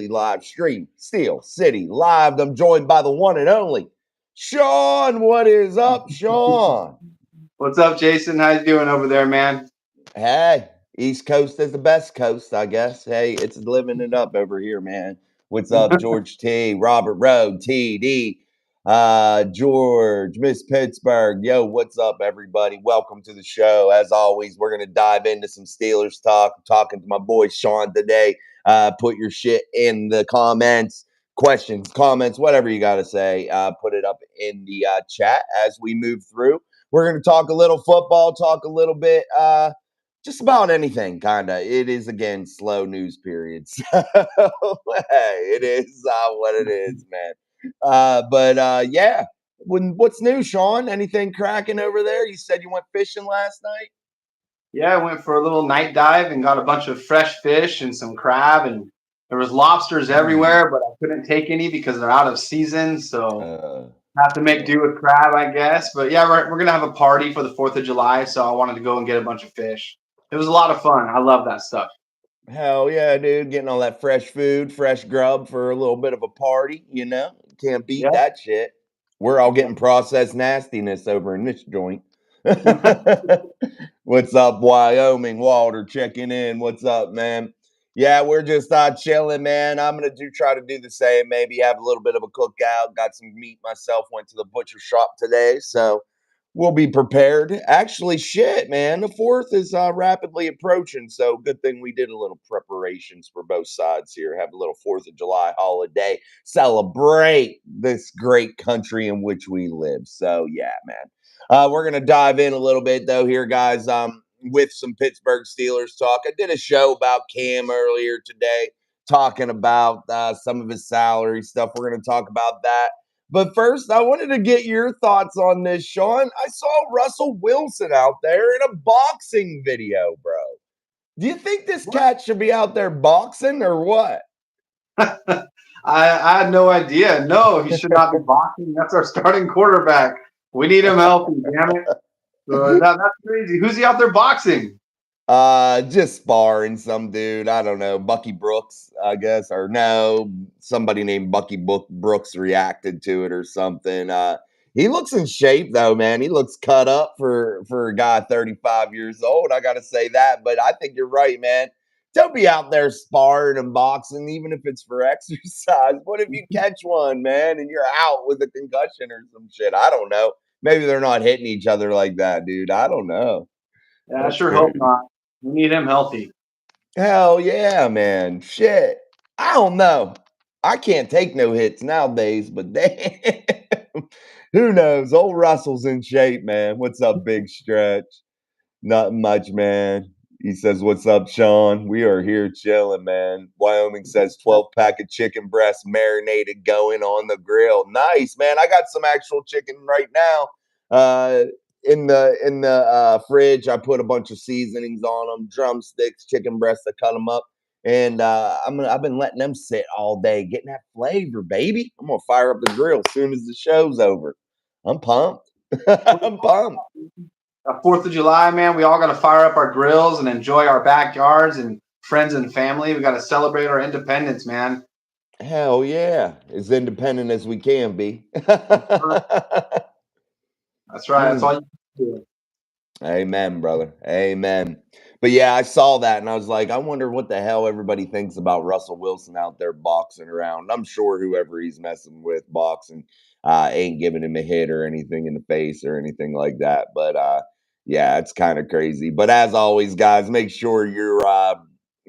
daily live stream, Steel City Live. I'm joined by the one and only Sean. What is up, Sean? What's up, Jason? How you doing over there, man? Hey, East Coast is the best coast, I guess. Hey, it's living it up over here, man. What's up, George T, Robert Rowe, TD, George, Miss Pittsburgh. Yo, what's up, everybody? Welcome to the show. As always, we're gonna dive into some Steelers talk. I'm talking to my boy Sean today. Put your shit in the comments, questions, comments, whatever you gotta say. Put it up in the chat as we move through. We're gonna talk a little football, talk a little bit just about anything, kind of. It is, again, slow news period. So, hey, it is what it is, man. Yeah. What's new, Sean? Anything cracking over there? You said you went fishing last night? Yeah, I went for a little night dive and got a bunch of fresh fish and some crab, and there was lobsters everywhere, but I couldn't take any because they're out of season, so have to make do with crab, I guess. But yeah, we're gonna have a party for the 4th of July, so I wanted to go and get a bunch of fish. It was a lot of fun. I love that stuff. Hell yeah, dude. Getting all that fresh food, fresh grub for a little bit of a party, you know? Can't beat Yeah. that shit. We're all getting processed nastiness over in this joint. What's up, Wyoming? Walter checking in. What's up, man? Yeah, we're just chilling, man. I'm gonna try to do the same. Maybe have a little bit of a cookout. Got some meat myself. Went to the butcher shop today, so we'll be prepared. Actually, shit, man. The 4th is rapidly approaching, so good thing we did a little preparations for both sides here. Have a little 4th of July holiday. Celebrate this great country in which we live. So, yeah, man. We're going to dive in a little bit, though, here, guys, with some Pittsburgh Steelers talk. I did a show about Cam earlier today, talking about some of his salary stuff. We're going to talk about that. But first, I wanted to get your thoughts on this, Sean. I saw Russell Wilson out there in a boxing video, bro. Do you think this cat should be out there boxing or what? I had no idea. No, he should not be boxing. That's our starting quarterback. We need him healthy, damn it. So that's crazy. Who's he out there boxing? Just sparring some dude. I don't know, Bucky Brooks, I guess, or no, somebody named Bucky Brooks reacted to it or something. He looks in shape though, man. He looks cut up for a guy 35 years old. I gotta say that, but I think you're right, man. Don't be out there sparring and boxing, even if it's for exercise. What if you catch one, man, and you're out with a concussion or some shit? I don't know. Maybe they're not hitting each other like that, dude. I don't know. Yeah, I That's sure hope crazy. not. We need him healthy. Hell yeah, man. Shit. I don't know. I can't take no hits nowadays, but damn. Who knows? Old Russell's in shape, man. What's up, Big Stretch? Not much, man. He says, "What's up, Sean? We are here chilling, man." Wyoming says 12-pack of chicken breast marinated going on the grill. Nice, man. I got some actual chicken right now. In the fridge, I put a bunch of seasonings on them, drumsticks, chicken breasts. I cut them up, and I've been letting them sit all day, getting that flavor, baby. I'm gonna fire up the grill as soon as the show's over. I'm pumped. I'm pumped. 4th of July, man, we all got to fire up our grills and enjoy our backyards and friends and family. We got to celebrate our independence, man. Hell yeah, as independent as we can be. That's right. That's all you can do. Amen, brother. Amen. But yeah, I saw that and I was like, I wonder what the hell everybody thinks about Russell Wilson out there boxing around. I'm sure whoever he's messing with boxing ain't giving him a hit or anything in the face or anything like that. But yeah, it's kind of crazy. But as always, guys, make sure you're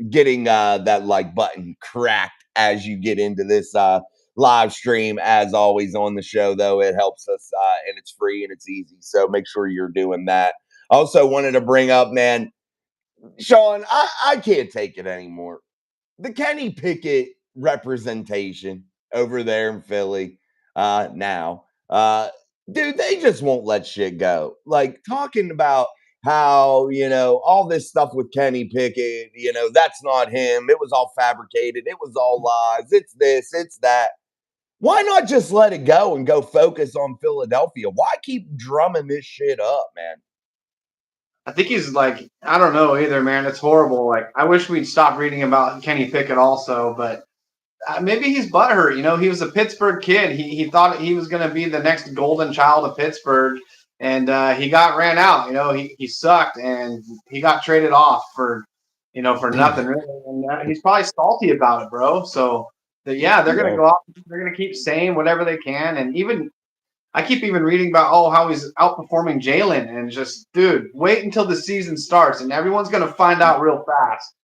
getting that like button cracked as you get into this live stream. As always on the show, though, it helps us and it's free and it's easy. So make sure you're doing that. Also wanted to bring up, man, Sean, I can't take it anymore. The Kenny Pickett representation over there in Philly now. Dude, they just won't let shit go. Like talking about how, all this stuff with Kenny Pickett, that's not him. It was all fabricated. It was all lies. It's this, it's that. Why not just let it go and go focus on Philadelphia? Why keep drumming this shit up, man? I think he's like, I don't know either, man. It's horrible. Like, I wish we'd stop reading about Kenny Pickett also, but maybe he's butthurt. You know, he was a Pittsburgh kid. He thought he was going to be the next golden child of Pittsburgh, and he got ran out. You know, he sucked, and he got traded off for, you know, for nothing really. And he's probably salty about it, bro. So, yeah, they're going to Yeah. go out. They're going to keep saying whatever they can, and even I keep even reading about how he's outperforming Jalen, and just dude, wait until the season starts, and everyone's going to find out real fast.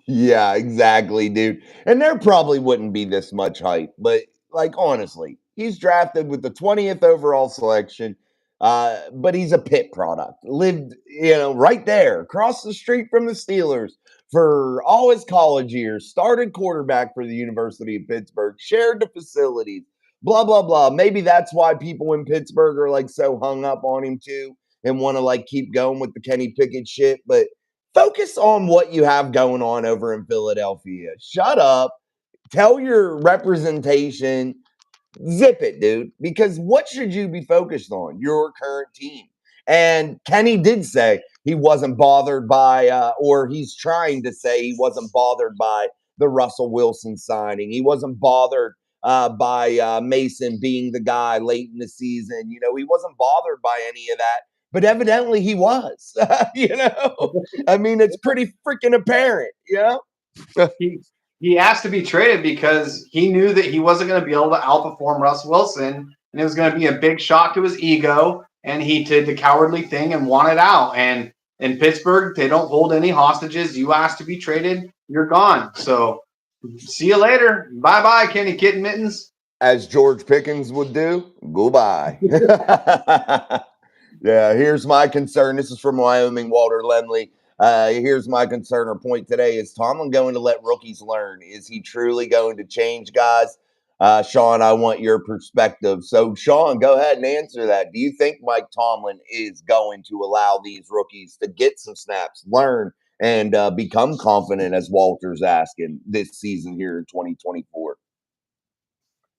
Yeah, exactly, dude. And there probably wouldn't be this much hype, but like honestly, he's drafted with the 20th overall selection. But he's a pit product. Lived, right there across the street from the Steelers for all his college years. Started quarterback for the University of Pittsburgh. Shared the facilities. Blah blah blah. Maybe that's why people in Pittsburgh are like so hung up on him too, and want to like keep going with the Kenny Pickett shit. But focus on what you have going on over in Philadelphia. Shut up. Tell your representation, zip it, dude. Because what should you be focused on? Your current team. And Kenny did say he wasn't bothered by, or he's trying to say he wasn't bothered by the Russell Wilson signing. He wasn't bothered by Mason being the guy late in the season. He wasn't bothered by any of that, but evidently he was. I mean, it's pretty freaking apparent. he he asked to be traded because he knew that he wasn't going to be able to outperform Russ Wilson, and it was going to be a big shock to his ego. And he did the cowardly thing and wanted out. And in Pittsburgh, they don't hold any hostages. You asked to be traded, you're gone. So see you later. Bye bye, Kenny Kitten Mittens. As George Pickens would do, goodbye. Yeah, here's my concern. This is from Wyoming, Walter Lemley. Here's my concern or point today. Is Tomlin going to let rookies learn? Is he truly going to change guys? Sean, I want your perspective. So, Sean, go ahead and answer that. Do you think Mike Tomlin is going to allow these rookies to get some snaps, learn, and become confident, as Walter's asking, this season here in 2024?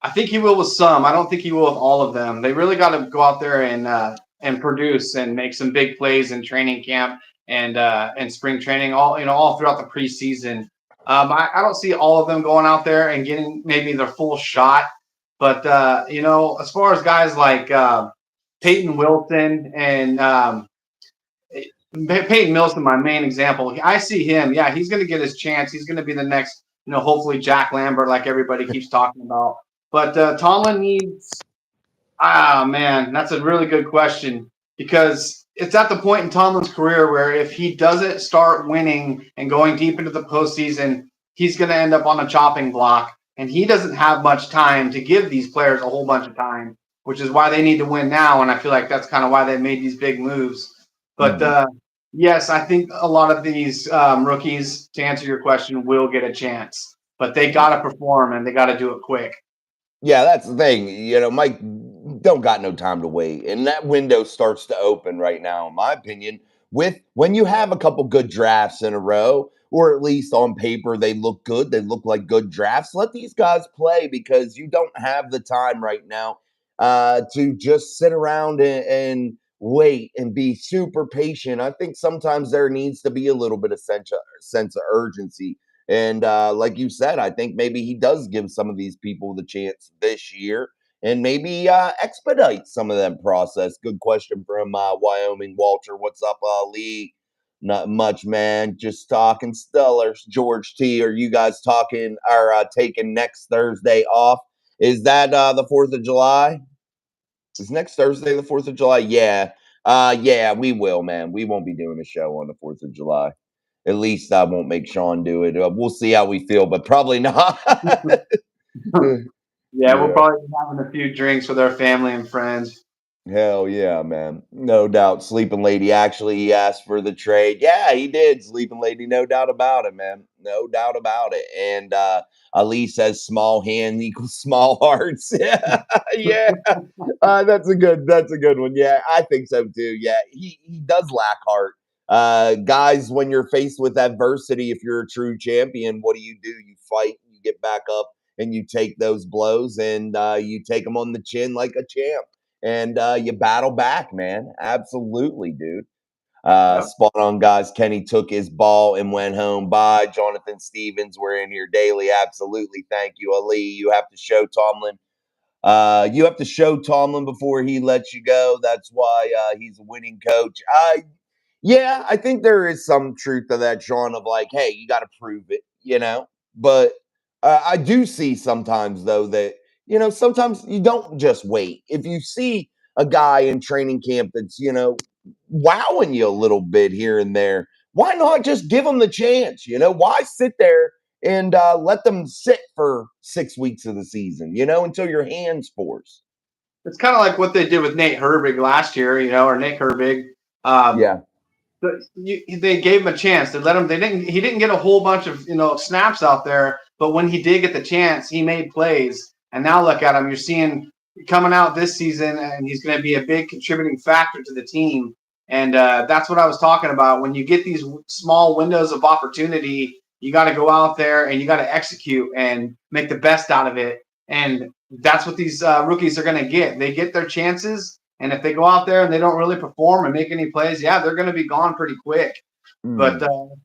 I think he will with some. I don't think he will with all of them. They really got to go out there and produce and make some big plays in training camp and spring training, all throughout the preseason. I don't see all of them going out there and getting maybe their full shot, but as far as guys like Peyton Wilson and Peyton Wilson, my main example, I see him. Yeah, he's going to get his chance. He's going to be the next, hopefully Jack Lambert, like everybody keeps talking about. But Tomlin needs. Ah, man, that's a really good question because it's at the point in Tomlin's career where if he doesn't start winning and going deep into the postseason, he's going to end up on a chopping block, and he doesn't have much time to give these players a whole bunch of time, which is why they need to win now. And I feel like that's kind of why they made these big moves. But yes, I think a lot of these rookies, to answer your question, will get a chance, but they got to perform and they got to do it quick. Yeah, that's the thing. Mike don't got no time to wait. And that window starts to open right now, in my opinion, with when you have a couple good drafts in a row, or at least on paper, they look good. They look like good drafts. Let these guys play because you don't have the time right now to just sit around and wait and be super patient. I think sometimes there needs to be a little bit of sense of urgency, and like you said, I think maybe he does give some of these people the chance this year and maybe expedite some of that process. Good question from Wyoming Walter. What's up, Lee? Not much, man. Just talking Stellars. George T, are you guys talking or taking next Thursday off? Is that the 4th of July? Is next Thursday the 4th of July? Yeah. Yeah, we will, man. We won't be doing a show on the 4th of July. At least I won't make Sean do it. We'll see how we feel, but probably not. Yeah, we'll Yeah. probably be having a few drinks with our family and friends. Hell yeah, man. No doubt. Sleeping Lady actually he asked for the trade. Yeah, he did, Sleeping Lady. No doubt about it, man. No doubt about it. And Ali says small hand equals small hearts. Yeah. Yeah. That's a good one. Yeah, I think so too. Yeah, he does lack heart. Guys, when you're faced with adversity, if you're a true champion, what do? You fight, you get back up, and you take those blows, and you take them on the chin like a champ, and you battle back, man. Absolutely, dude. Yep. Spot on, guys. Kenny took his ball and went home. Bye. Jonathan Stevens, we're in here daily. Absolutely. Thank you, Ali. You have to show Tomlin. You have to show Tomlin before he lets you go. That's why he's a winning coach. Yeah, I think there is some truth to that, Sean, of like, hey, you got to prove it, But I do see sometimes, though, that, sometimes you don't just wait. If you see a guy in training camp that's, wowing you a little bit here and there, why not just give them the chance? Why sit there and let them sit for 6 weeks of the season, until your hands force? It's kind of like what they did with Nate Herbig last year, or Nick Herbig. Yeah. They gave him a chance. They let him. They didn't. He didn't get a whole bunch of snaps out there, but when he did get the chance, he made plays. And now look at him. You're seeing coming out this season, and he's going to be a big contributing factor to the team. And that's what I was talking about. When you get these small windows of opportunity, you got to go out there and you got to execute and make the best out of it. And that's what these rookies are going to get. They get their chances. And if they go out there and they don't really perform and make any plays, yeah, they're going to be gone pretty quick. But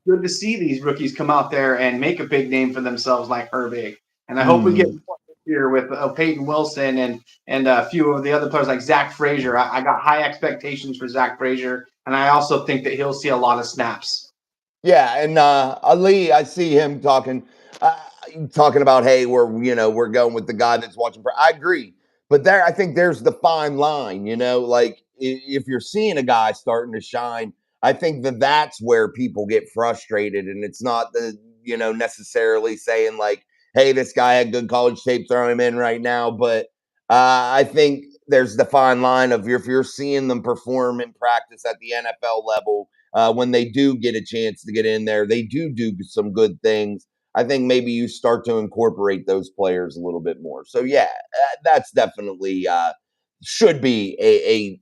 good to see these rookies come out there and make a big name for themselves like Herbig. And I hope we get more this year with Peyton Wilson and a few of the other players like Zach Frazier. I got high expectations for Zach Frazier, and I also think that he'll see a lot of snaps. Yeah, and Ali, I see him talking about, hey, we're going with the guy that's watching. I agree, but I think there's the fine line. Like if you're seeing a guy starting to shine, I think that's where people get frustrated, and it's not the necessarily saying like, hey, this guy had good college tape, throw him in right now. But I think there's the fine line of if you're seeing them perform in practice at the NFL level. When they do get a chance to get in there, they do some good things. I think maybe you start to incorporate those players a little bit more. So yeah, that's definitely should be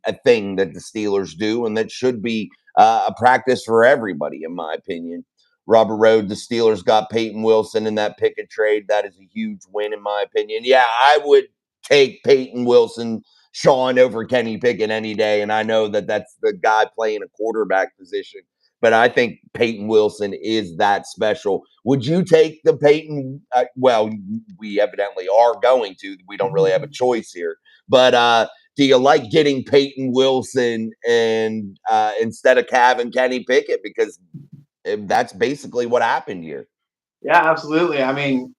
a thing that the Steelers do, and that should be a practice for everybody, in my opinion. Robert Road, the Steelers got Peyton Wilson in that Pickett trade. That is a huge win, in my opinion. Yeah, I would take Peyton Wilson, Sean, over Kenny Pickett any day. And I know that that's the guy playing a quarterback position, but I think Peyton Wilson is that special. Would you take the Peyton? Well, we evidently are going to. We don't really have a choice here. But do you like getting Peyton Wilson and instead of having Kenny Pickett? Because that's basically what happened here. Yeah, absolutely. I mean,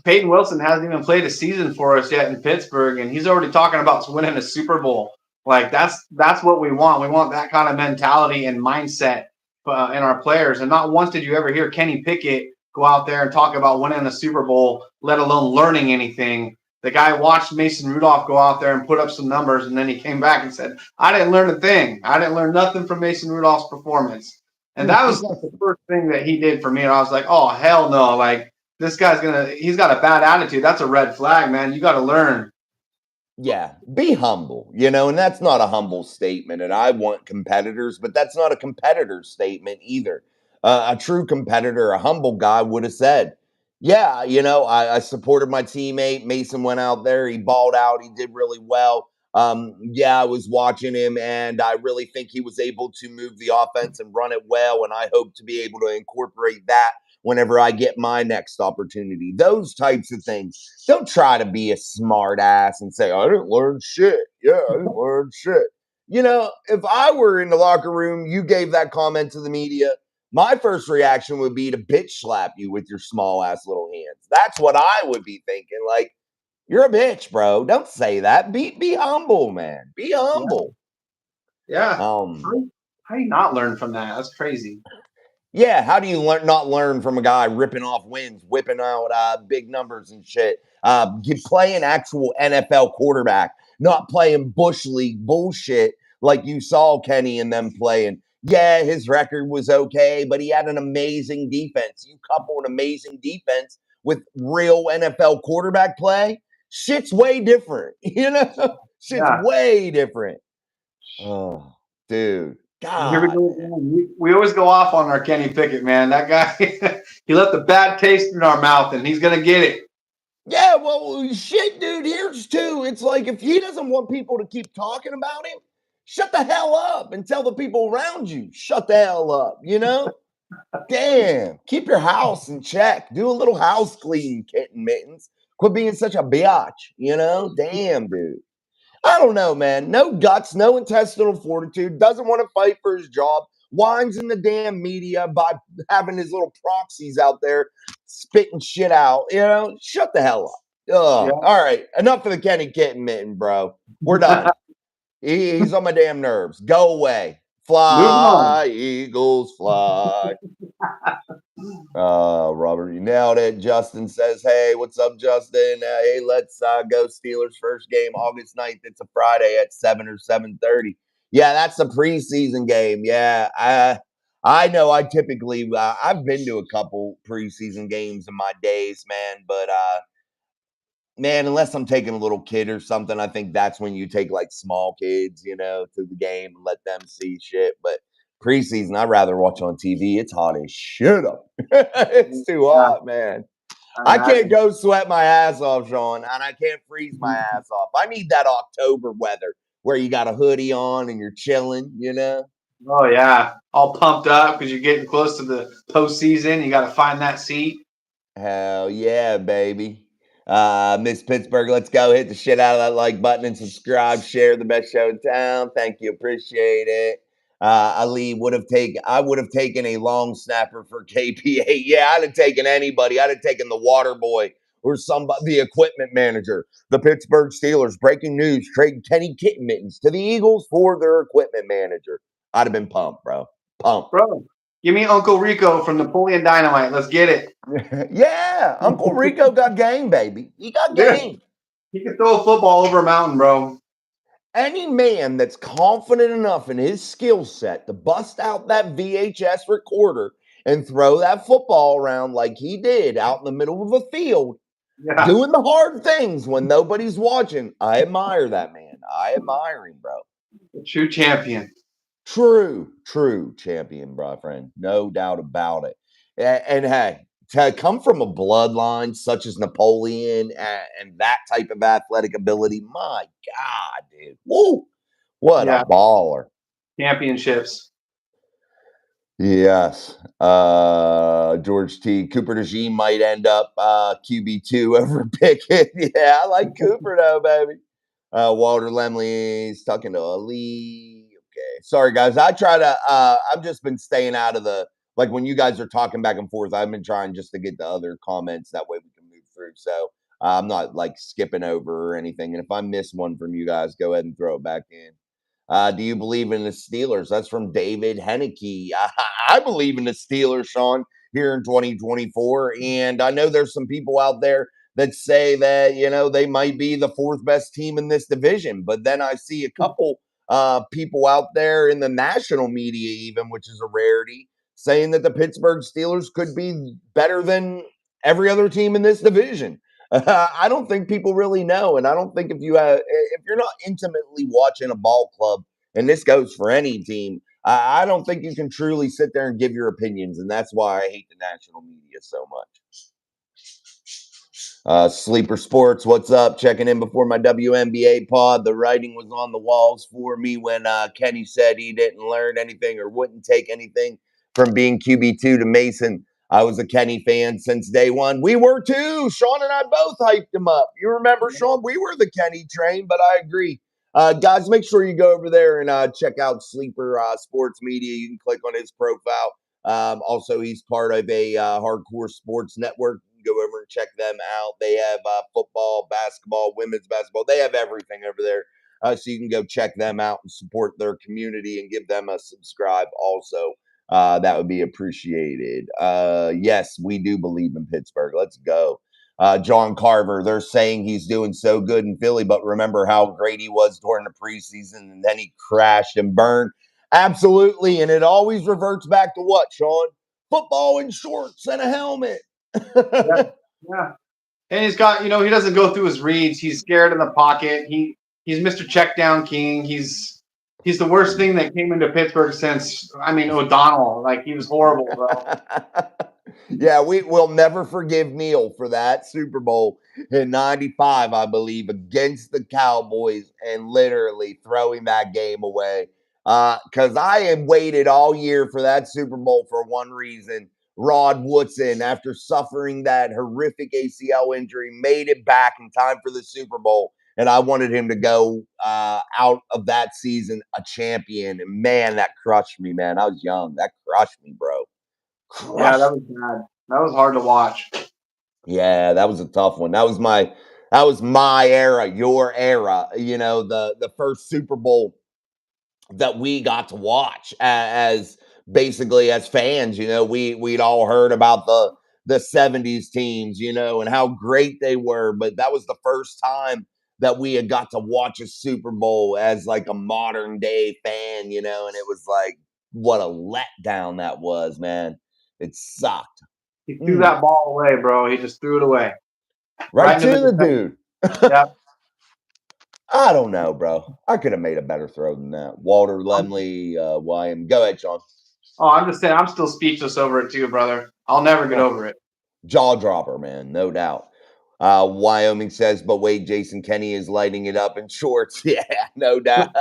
Peyton Wilson hasn't even played a season for us yet in Pittsburgh, and he's already talking about winning a Super Bowl. Like that's what we want. We want that kind of mentality and mindset in our players. And not once did you ever hear Kenny Pickett go out there and talk about winning a Super Bowl, let alone learning anything. The guy watched Mason Rudolph go out there and put up some numbers, and then he came back and said, "I didn't learn a thing. I didn't learn nothing from Mason Rudolph's performance." And that was like the first thing that he did for me. And I was like, "Oh hell no!" Like this guy's he's got a bad attitude. That's a red flag, man. You got to learn. Yeah, be humble, and that's not a humble statement. And I want competitors, but that's not a competitor statement either. A true competitor, a humble guy would have said, yeah, I supported my teammate. Mason went out there. He balled out. He did really well. Yeah, I was watching him, and I really think he was able to move the offense and run it well. And I hope to be able to incorporate that whenever I get my next opportunity. Those types of things. Don't try to be a smart ass and say, I didn't learn shit. Yeah, I didn't learn shit. If I were in the locker room, you gave that comment to the media, my first reaction would be to bitch slap you with your small ass little hands. That's what I would be thinking. Like, you're a bitch, bro. Don't say that. Be humble, man. Be humble. Yeah. How do you not learn from that? That's crazy. Yeah, how do you not learn from a guy ripping off wins, whipping out big numbers and shit? Playing actual NFL quarterback, not playing bush league bullshit like you saw Kenny and them playing. Yeah, his record was okay, but he had an amazing defense. You couple an amazing defense with real NFL quarterback play, shit's way different. Shit's way different. Oh, dude. God. Here we go. We always go off on our Kenny Pickett, man. That guy, he left a bad taste in our mouth, and he's going to get it. Yeah, well, shit, dude, here's two. It's like if he doesn't want people to keep talking about him, shut the hell up and tell the people around you, shut the hell up, you know? Damn, keep your house in check. Do a little house cleaning, Kitten Mittens. Quit being such a biatch, you know? Damn, dude. I don't know, man. No guts, no intestinal fortitude, doesn't want to fight for his job, whines in the damn media by having his little proxies out there spitting shit out. You know, shut the hell up. Yeah. All right, enough of the Kenny Kitten Mitten, bro. We're done. He's on my damn nerves. Go away. Move on. Fly, Eagles, fly. Robert, you nailed it. Justin says, hey, what's up, Justin? Hey, let's go Steelers first game, August 9th. It's a Friday at 7 or 7:30. Yeah, that's a preseason game. Yeah, I know I typically, I've been to a couple preseason games in my days, man, but man, unless I'm taking a little kid or something, I think that's when you take like small kids, you know, to the game and let them see shit. But preseason, I'd rather watch on TV. It's hot as shit up. It's too Yeah, hot, man. I I can't imagine. go sweat my ass off, Sean, and I can't freeze my ass off. I need that October weather where you got a hoodie on and you're chilling, you know? Oh yeah, all pumped up because you're getting close to the postseason. You got to find that seat. Hell yeah, baby. Miss Pittsburgh, let's go hit the shit out of that like button and subscribe, share the best show in town. Thank you, appreciate it. Ali I would have taken a long snapper for KPA. Yeah, I'd have taken anybody. I'd have taken the water boy or somebody, the equipment manager. The Pittsburgh Steelers, breaking news, trade Kenny Kitten Mittens to the Eagles for their equipment manager. I'd have been pumped, bro. Pumped. Bro, give me Uncle Rico from Napoleon Dynamite. Let's get it. Yeah, Uncle Rico got game, baby. He got Dude, game. he can throw a football over a mountain, bro. Any man that's confident enough in his skill set to bust out that VHS recorder and throw that football around like he did out in the middle of a field, Yeah, doing the hard things when nobody's watching, I admire that man. I admire him, bro. a true champion. True champion, bro, friend. No doubt about it. And hey, to come from a bloodline such as Napoleon and that type of athletic ability, my God, dude. Woo! What a Yeah, baller. championships. Yes. George T. Cooper DeJean might end up QB2 over Pickett. Yeah, I like Cooper though, baby. Walter Lemley's talking to Ali. Okay. Sorry, guys. I've just been staying out of the, like when you guys are talking back and forth, I've been trying just to get the other comments. That way we can move through. So I'm not like skipping over or anything. And if I miss one from you guys, go ahead and throw it back in. Do you believe in the Steelers? That's from David Henneke. I believe in the Steelers, Sean, here in 2024. And I know there's some people out there that say that, you know, they might be the fourth best team in this division. But then I see a couple people out there in the national media, even, which is a rarity, saying that the Pittsburgh Steelers could be better than every other team in this division. I don't think people really know, and I don't think if you're not intimately watching a ball club, and this goes for any team, I don't think you can truly sit there and give your opinions, and that's why I hate the national media so much. Sleeper Sports, what's up? Checking in before my WNBA pod. The writing was on the walls for me when Kenny said he didn't learn anything or wouldn't take anything from being QB2 to Mason. I was a Kenny fan since day one. We were too. Sean and I both hyped him up. You remember, Sean? We were the Kenny train, but I agree. Guys, make sure you go over there and check out Sleeper Sports Media. You can click on his profile. Also, he's part of a hardcore sports network. Go over and check them out. They have football, basketball, women's basketball. They have everything over there. So you can go check them out and support their community and give them a subscribe also. That would be appreciated. Yes, we do believe in Pittsburgh. Let's go. John Carver, they're saying he's doing so good in Philly, but remember how great he was during the preseason and then he crashed and burned. Absolutely. And it always reverts back to what, Sean? Football in shorts and a helmet. Yeah, yeah. And he's got, he doesn't go through his reads. He's scared in the pocket. He's Mr. Checkdown King. He's He's the worst thing that came into Pittsburgh since, O'Donnell. Like, he was horrible, bro. Yeah, we will never forgive Neil for that Super Bowl in '95, I believe, against the Cowboys and literally throwing that game away. Because I had waited all year for that Super Bowl for one reason. Rod Woodson, after suffering that horrific ACL injury, made it back in time for the Super Bowl. And I wanted him to go out of that season a champion. And man, that crushed me, man. I was young. That crushed me, bro. Yeah, that Crushed. was bad. That was hard to watch. Yeah, that was a tough one. That was my era, your era. The first Super Bowl that we got to watch as basically as fans. We'd all heard about the '70s teams, and how great they were, but that was the first time that we had got to watch a Super Bowl as like a modern day fan, and it was like what a letdown that was, man. It sucked. He threw Mm. that ball away, bro. He just threw it away. Right Into to the the defender. dude. Yeah. I don't know, bro. I could have made a better throw than that. Walter Lemley, YM. Go ahead, Sean. Oh, I'm just saying, I'm still speechless over it too, brother. I'll never get over it. Jaw dropper, man, no doubt. Wyoming says, but wait, Jason Kenny is lighting it up in shorts. Yeah, no doubt.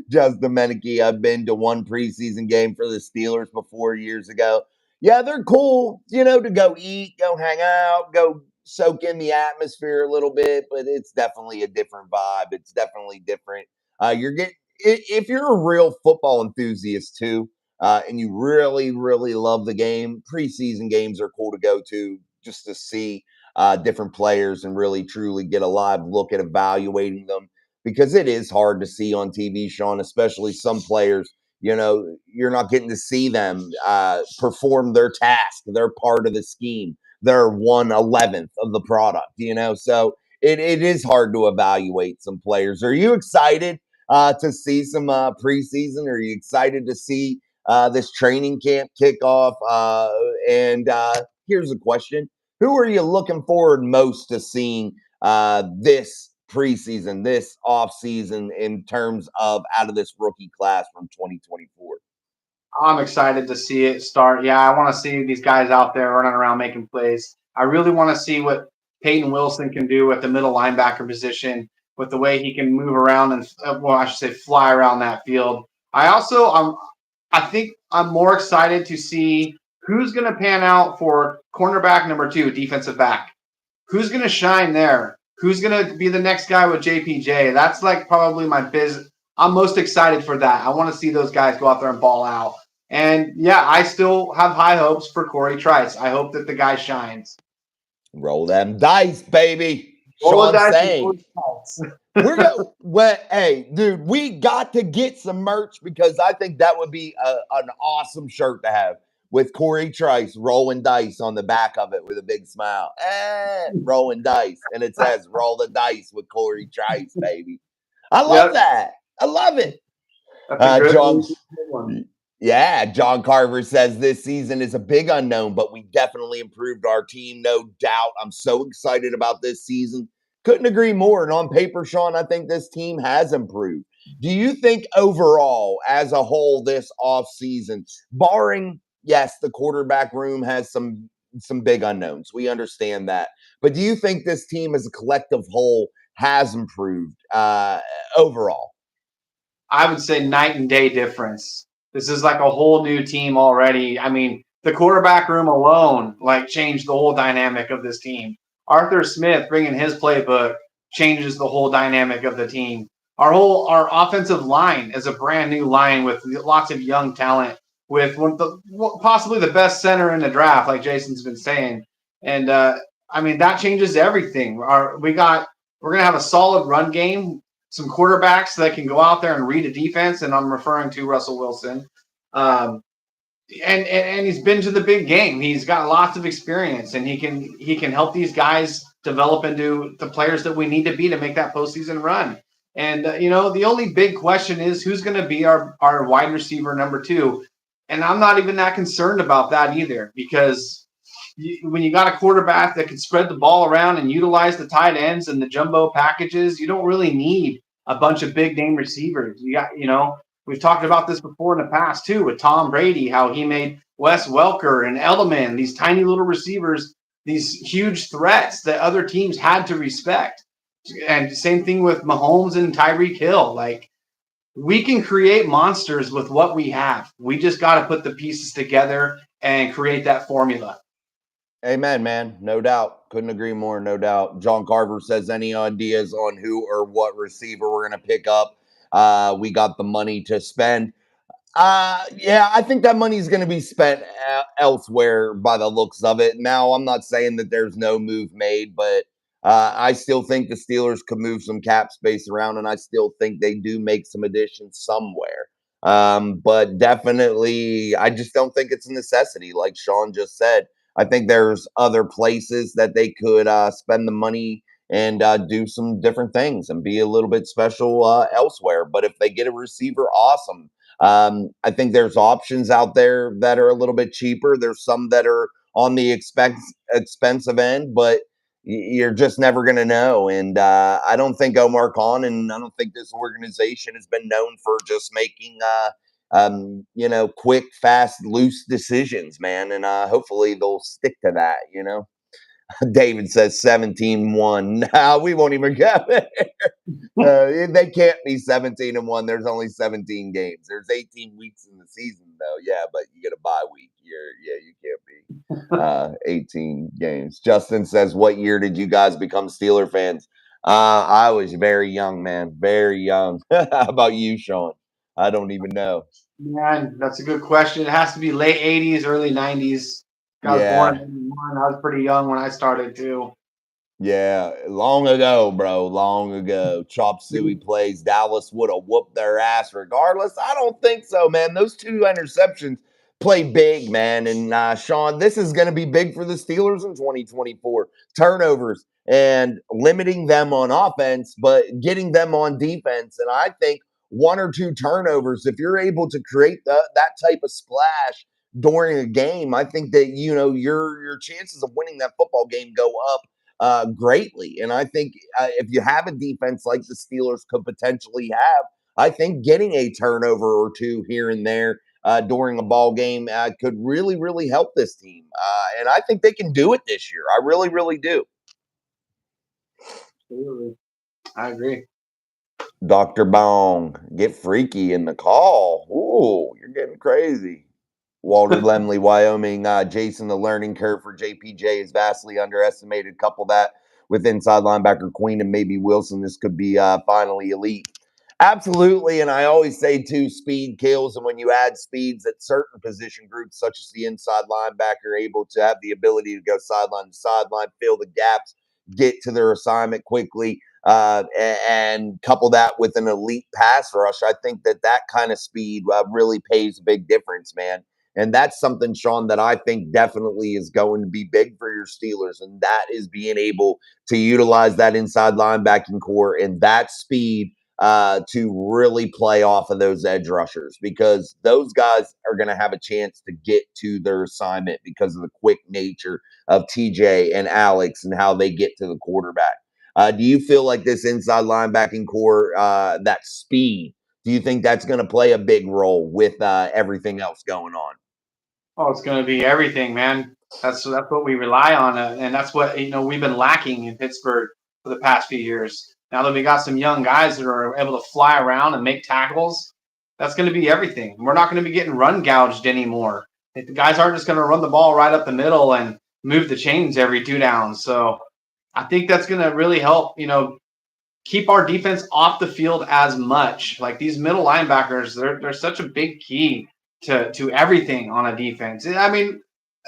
Just Domenici, I've been to one preseason game for the Steelers before years ago. Yeah, they're cool, to go eat, go hang out, go soak in the atmosphere a little bit, but it's definitely a different vibe. It's definitely different. You're getting if you're a real football enthusiast too, and you really, really love the game, preseason games are cool to go to just to see different players and really truly get a live look at evaluating them because it is hard to see on TV, Sean, especially some players. You're not getting to see them perform their task. They're part of the scheme. They're 1/11th of the product, so it is hard to evaluate some players. Are you excited to see some preseason? Are you excited to see this training camp kickoff? And here's a question: who are you looking forward most to seeing this preseason, this off season in terms of out of this rookie class from 2024? I'm excited to see it start. Yeah, I want to see these guys out there running around making plays. I really want to see what Peyton Wilson can do at the middle linebacker position with the way he can move around and, I should say, fly around that field. I think I'm more excited to see who's going to pan out for cornerback number 2, defensive back. Who's going to shine there? Who's going to be the next guy with JPJ? That's like probably my business. I'm most excited for that. I want to see those guys go out there and ball out. And yeah, I still have high hopes for Corey Trice. I hope that the guy shines. Roll them dice, baby. Roll the Sean dice with saying. Corey Trice. We're going well, hey, dude, we got to get some merch because I think that would be an awesome shirt to have with Corey Trice rolling dice on the back of it with a big smile. Rolling dice. And it says roll the dice with Corey Trice, baby. I love Yep, that. I love it. that's a good John, one. yeah, John Carver says this season is a big unknown, but we definitely improved our team, no doubt. I'm so excited about this season. Couldn't agree more. And on paper, Sean, I think this team has improved. Do you think overall, as a whole, this offseason, barring, yes, the quarterback room has some big unknowns. We understand that. But do you think this team as a collective whole has improved overall? I would say night and day difference. This is like a whole new team already. I mean, the quarterback room alone like changed the whole dynamic of this team. Arthur Smith bringing his playbook changes the whole dynamic of the team. Our offensive line is a brand new line with lots of young talent, with possibly the best center in the draft, like Jason's been saying. And I mean that changes everything. We're gonna have a solid run game, some quarterbacks that can go out there and read a defense, and I'm referring to Russell Wilson. Um, and he's been to the big game. He's got lots of experience, and he can help these guys develop into the players that we need to be to make that postseason run. And the only big question is who's going to be our wide receiver number 2. And I'm not even that concerned about that either, because when you got a quarterback that can spread the ball around and utilize the tight ends and the jumbo packages, you don't really need a bunch of big name receivers. You got, we've talked about this before in the past too with Tom Brady, how he made Wes Welker and Edelman, these tiny little receivers, these huge threats that other teams had to respect. And same thing with Mahomes and Tyreek Hill. Like, we can create monsters with what we have. We just got to put the pieces together and create that formula. Amen, man. No doubt. Couldn't agree more. No doubt. John Carver says, any ideas on who or what receiver we're going to pick up? We got the money to spend. Yeah, I think that money's going to be spent elsewhere by the looks of it. Now, I'm not saying that there's no move made, but I still think the Steelers could move some cap space around, and I still think they do make some additions somewhere. But definitely, I just don't think it's a necessity, like Sean just said. I think there's other places that they could spend the money and do some different things and be a little bit special elsewhere. But if they get a receiver, awesome. I think there's options out there that are a little bit cheaper. There's some that are on the expensive end, but you're just never going to know. And I don't think Omar Khan and I don't think this organization has been known for just making, quick, fast, loose decisions, man. And hopefully they'll stick to that. David says 17-1. Nah, we won't even go there. They can't be 17-1. There's only 17 games. There's 18 weeks in the season, though. Yeah, but you get a bye week. You can't be 18 games. Justin says, what year did you guys become Steeler fans? I was very young, man. Very young. How about you, Sean? I don't even know. Man, that's a good question. It has to be late 80s, early 90s. I was born in Yeah. 81. I was pretty young when I started too. Yeah, long ago, bro. Long ago. Chop Suey plays. Dallas would have whooped their ass regardless. I don't think so, man. Those two interceptions play big, man. And Sean, this is going to be big for the Steelers in 2024. Turnovers and limiting them on offense, but getting them on defense. And I think one or two turnovers, if you're able to create that type of splash during a game, I think that your chances of winning that football game go up greatly. And I think if you have a defense like the Steelers could potentially have, I think getting a turnover or two here and there during a ball game could really, really help this team. And I think they can do it this year. I really, really do. Absolutely. I agree. Dr. Bong, get freaky in the call. Ooh, you're getting crazy. Walter Lemley, Wyoming. Jason, the learning curve for JPJ is vastly underestimated. Couple that with inside linebacker Queen and maybe Wilson. This could be finally elite. Absolutely. And I always say, too, speed kills. And when you add speeds at certain position groups, such as the inside linebacker, able to have the ability to go sideline to sideline, fill the gaps, get to their assignment quickly, and couple that with an elite pass rush, I think that kind of speed really pays a big difference, man. And that's something, Sean, that I think definitely is going to be big for your Steelers. And that is being able to utilize that inside linebacking core and that speed to really play off of those edge rushers, because those guys are going to have a chance to get to their assignment because of the quick nature of TJ and Alex and how they get to the quarterback. Do you feel like this inside linebacking core, that speed, do you think that's going to play a big role with everything else going on? Oh, it's going to be everything, man. That's what we rely on, and that's what we've been lacking in Pittsburgh for the past few years. Now that we got some young guys that are able to fly around and make tackles, that's going to be everything. We're not going to be getting run gouged anymore. The guys aren't just going to run the ball right up the middle and move the chains every two downs. So I think that's going to really help. Keep our defense off the field as much. Like, these middle linebackers, they're such a big key to everything on a defense. I mean,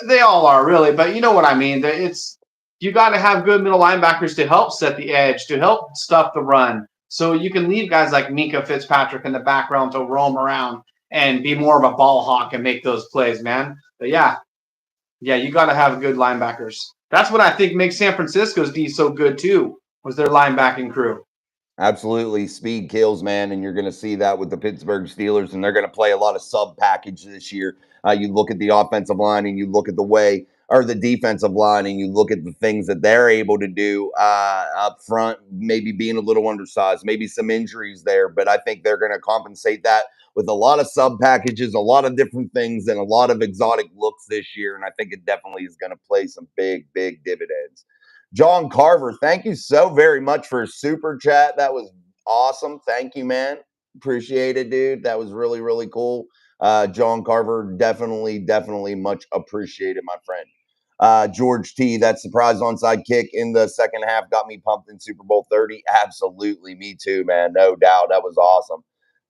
they all are really, but you know what I mean. You got to have good middle linebackers to help set the edge, to help stuff the run, so you can leave guys like Minka Fitzpatrick in the background to roam around and be more of a ball hawk and make those plays, man. But yeah, you got to have good linebackers. That's what I think makes San Francisco's D so good too, was their linebacking crew. Absolutely. Speed kills, man. And you're going to see that with the Pittsburgh Steelers, and they're going to play a lot of sub package this year. You look at the offensive line and you look at the way or the defensive line, and you look at the things that they're able to do up front, maybe being a little undersized, maybe some injuries there, but I think they're going to compensate that with a lot of sub packages, a lot of different things, and a lot of exotic looks this year. And I think it definitely is going to play some big, big dividends. John Carver, thank you so very much for a super chat. That was awesome. Thank you, man. Appreciate it, dude. That was really, really cool. John Carver, definitely much appreciated, my friend. George T, that surprise onside kick in the second half got me pumped in Super Bowl 30. Absolutely, me too, man. No doubt. That was awesome.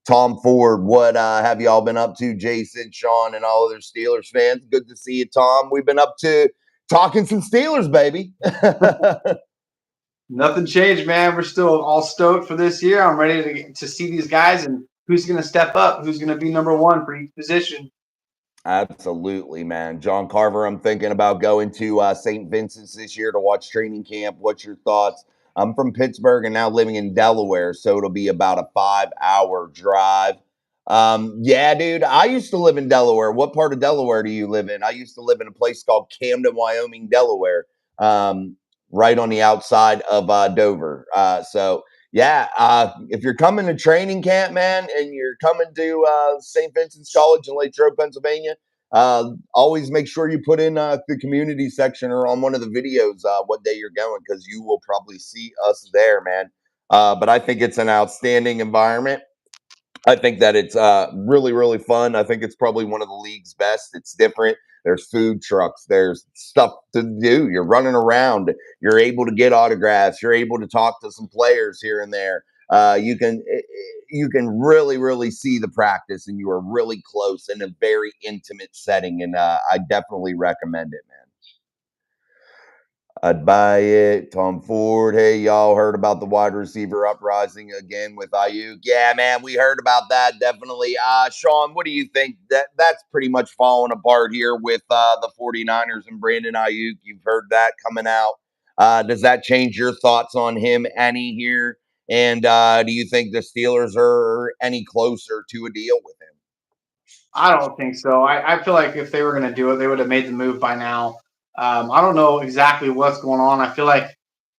Tom Ford, what have y'all been up to? Jason, Sean, and all other Steelers fans. Good to see you, Tom. We've been up to talking some Steelers, baby. Nothing changed, man. We're still all stoked for this year. I'm ready to see these guys and who's going to step up, who's going to be number one for each position. Absolutely, man. John Carver, I'm thinking about going to St. Vincent's this year to watch training camp. What's your thoughts? I'm from Pittsburgh and now living in Delaware, so it'll be about a 5-hour drive. Yeah, dude, I used to live in Delaware. What part of Delaware do you live in? I used to live in a place called Camden, Wyoming, Delaware, right on the outside of Dover. So, yeah, if you're coming to training camp, man, and you're coming to St. Vincent's College in Latrobe, Pennsylvania, always make sure you put in the community section or on one of the videos what day you're going, because you will probably see us there, man. But I think it's an outstanding environment. I think that it's really, really fun. I think it's probably one of the league's best. It's different. There's food trucks. There's stuff to do. You're running around. You're able to get autographs. You're able to talk to some players here and there. You can really, really see the practice, and you are really close in a very intimate setting. And I definitely recommend it, man. I'd buy it. Tom Ford. Hey, y'all heard about the wide receiver uprising again with Ayuk? Yeah, man, we heard about that. Definitely. Sean, what do you think? That's pretty much falling apart here with the 49ers and Brandon Ayuk. You've heard that coming out. Does that change your thoughts on him any here? And do you think the Steelers are any closer to a deal with him? I don't think so. I feel like if they were going to do it, they would have made the move by now. I don't know exactly what's going on. I feel like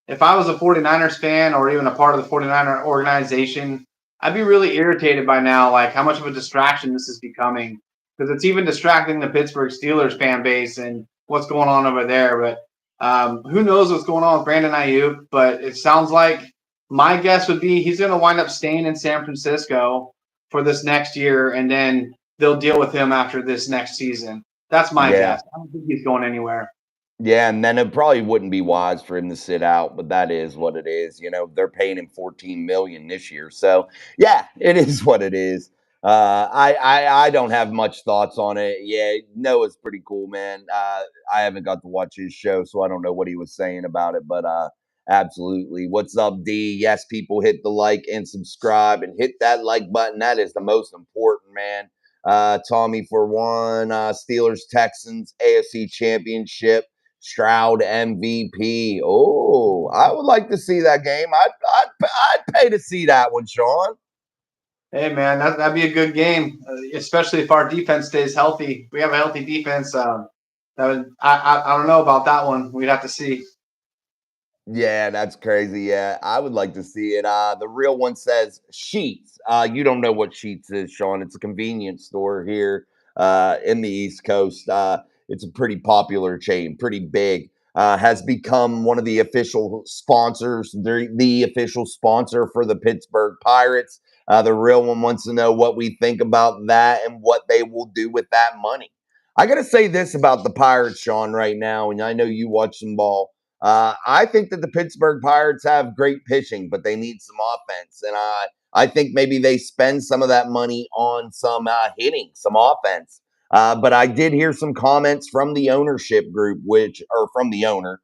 if I was a 49ers fan or even a part of the 49er organization, I'd be really irritated by now, like how much of a distraction this is becoming. Because it's even distracting the Pittsburgh Steelers fan base and what's going on over there. But who knows what's going on with Brandon Ayuk? But it sounds like my guess would be he's going to wind up staying in San Francisco for this next year, and then they'll deal with him after this next season. That's my Yeah. guess. I don't think he's going anywhere. Yeah, and then it probably wouldn't be wise for him to sit out, but that is what it is. They're paying him 14 million this year. So yeah, it is what it is. I don't have much thoughts on it. Yeah, Noah's pretty cool, man. I haven't got to watch his show, so I don't know what he was saying about it, but absolutely. What's up, D? Yes, people, hit the like and subscribe and hit that like button. That is the most important, man. Tommy for one, Steelers Texans AFC Championship. Stroud MVP. Oh, I would like to see that game. I'd pay to see that one, Sean. Hey man, that'd be a good game, especially if our defense stays healthy. We have a healthy defense. I don't know about that one. We'd have to see. Yeah, that's crazy. Yeah, I would like to see it. The real one says Sheets. You don't know what Sheets is, Sean. It's a convenience store here in the East Coast. It's a pretty popular chain, pretty big. Has become one of the official sponsors, the official sponsor for the Pittsburgh Pirates. The real one wants to know what we think about that and what they will do with that money. I got to say this about the Pirates, Sean, right now, and I know you watch some ball. I think that the Pittsburgh Pirates have great pitching, but they need some offense. And I think maybe they spend some of that money on some hitting, some offense. But I did hear some comments from the ownership group, or from the owner,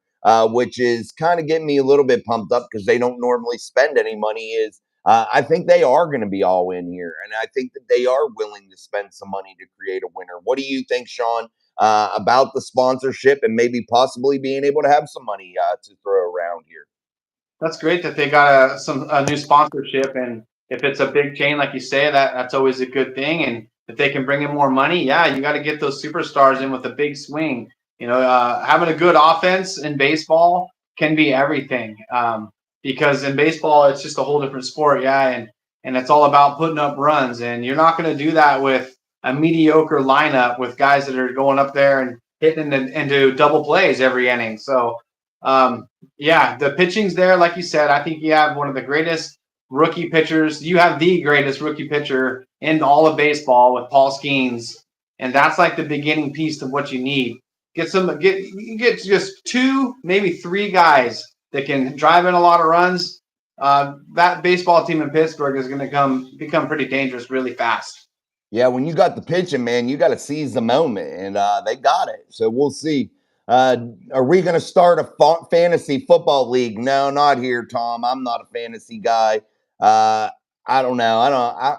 which is kind of getting me a little bit pumped up because they don't normally spend any money. I think they are going to be all in here. And I think that they are willing to spend some money to create a winner. What do you think, Sean? About the sponsorship and maybe possibly being able to have some money to throw around here. That's great that they got a new sponsorship, and if it's a big chain like you say, that's always a good thing. And if they can bring in more money, yeah, you got to get those superstars in with a big swing. Having a good offense in baseball can be everything. Because in baseball, it's just a whole different sport, yeah, and it's all about putting up runs, and you're not going to do that with a mediocre lineup with guys that are going up there and hitting into double plays every inning. So, yeah, the pitching's there, like you said. I think you have one of the greatest rookie pitchers. You have the greatest rookie pitcher in all of baseball with Paul Skeens, and that's like the beginning piece of what you need. Get just 2, maybe 3 guys that can drive in a lot of runs. That baseball team in Pittsburgh is going to become pretty dangerous really fast. Yeah, when you got the pitching, man, you got to seize the moment, and they got it. So we'll see. Are we going to start a fantasy football league? No, not here, Tom. I'm not a fantasy guy. I don't know.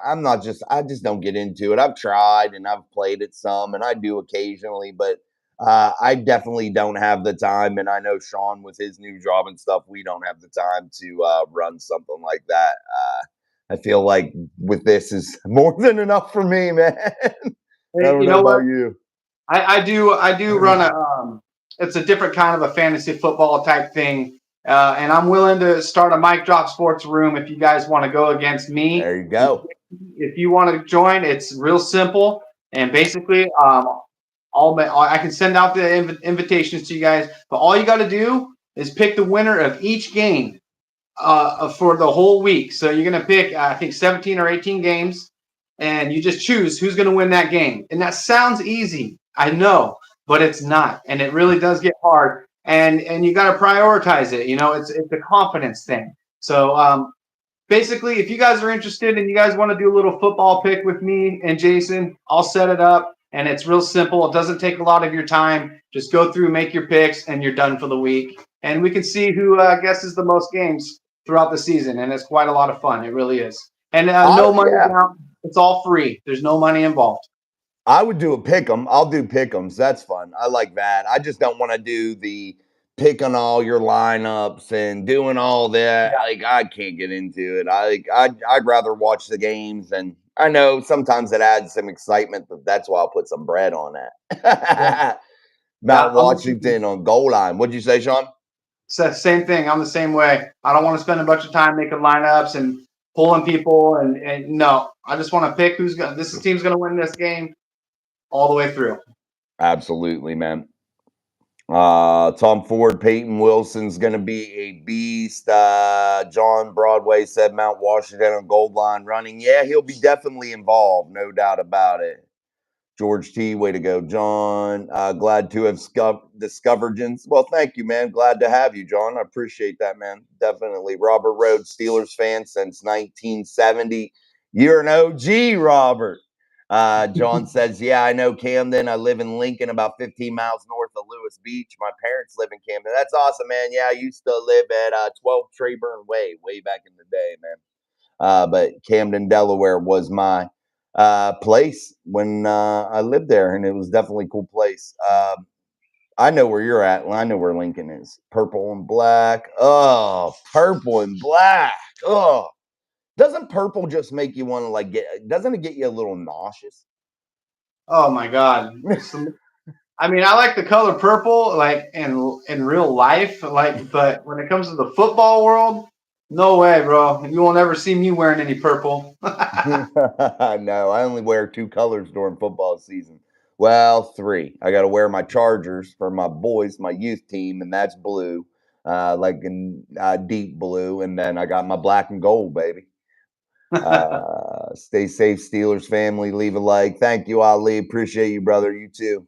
I'm not just. I just don't get into it. I've tried and I've played it some, and I do occasionally, but I definitely don't have the time. And I know Sean, with his new job and stuff, we don't have the time to run something like that. I feel like with this is more than enough for me, man. I don't know about you. I do run it's a different kind of a fantasy football type thing. And I'm willing to start a Mic Drop Sports room if you guys want to go against me. There you go. If you want to join, it's real simple. And basically, I can send out the invitations to you guys. But all you got to do is pick the winner of each game for the whole week. So you're going to pick, I think, 17 or 18 games. And you just choose who's going to win that game. And that sounds easy, I know, but it's not. And it really does get hard. And you got to prioritize it. It's a confidence thing. So basically, if you guys are interested and you guys want to do a little football pick with me and Jason, I'll set it up. And it's real simple. It doesn't take a lot of your time. Just go through, make your picks, and you're done for the week. And we can see who guesses the most games throughout the season. And it's quite a lot of fun. It really is. And no money down. It's all free. There's no money involved. I would do a pick 'em. I'll do pick 'ems. That's fun. I like that. I just don't want to do the picking all your lineups and doing all that. Yeah. Like, I can't get into it. I'd rather watch the games, and I know sometimes it adds some excitement, but that's why I'll put some bread on that. Yeah. Mount Washington on goal line. What'd you say, Sean? Same thing. I'm the same way. I don't want to spend a bunch of time making lineups and pulling people, and no, I just want to pick this team's going to win this game all the way through. Absolutely, man. Tom Ford, Peyton Wilson's going to be a beast. John Broadway said Mount Washington on gold line running. Yeah, he'll be definitely involved, no doubt about it. George T, way to go, John. Glad to have discovered Jens. Well, thank you, man. Glad to have you, John. I appreciate that, man. Definitely. Robert Rhodes, Steelers fan since 1970. You're an OG, Robert. John says, yeah, I know Camden. I live in Lincoln, about 15 miles north of Lewis Beach. My parents live in Camden. That's awesome, man. Yeah, I used to live at 12 Trayburn way back in the day, man. But Camden, Delaware was my place when I lived there, and it was definitely a cool place. I know where you're at. I know where Lincoln is. Purple and black. Oh, purple and black. Oh, doesn't purple just make you want to doesn't it get you a little nauseous? Oh my God. I mean, I like the color purple, like in real life, but when it comes to the football world, no way, bro. You won't ever see me wearing any purple. No, I only wear 2 colors during football season. Well, 3. I got to wear my Chargers for my boys, my youth team, and that's blue, like in deep blue. And then I got my black and gold, baby. Stay safe, Steelers family. Leave a like. Thank you, Ali. Appreciate you, brother. You too.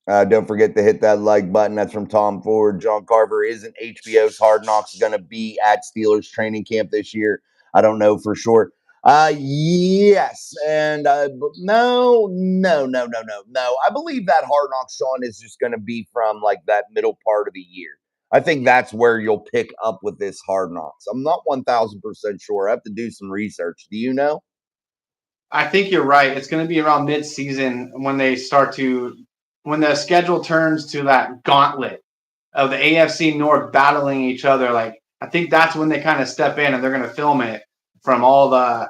Don't forget to hit that like button. That's from Tom Ford. John Carver, isn't HBO's Hard Knocks going to be at Steelers training camp this year? I don't know for sure. Yes. And no. I believe that Hard Knocks, Sean, is just going to be from like that middle part of the year. I think that's where you'll pick up with this Hard Knocks. I'm not 1,000% sure. I have to do some research. Do you know? I think you're right. It's going to be around mid-season when the schedule turns to that gauntlet of the AFC North battling each other. Like, I think that's when they kind of step in and they're going to film it from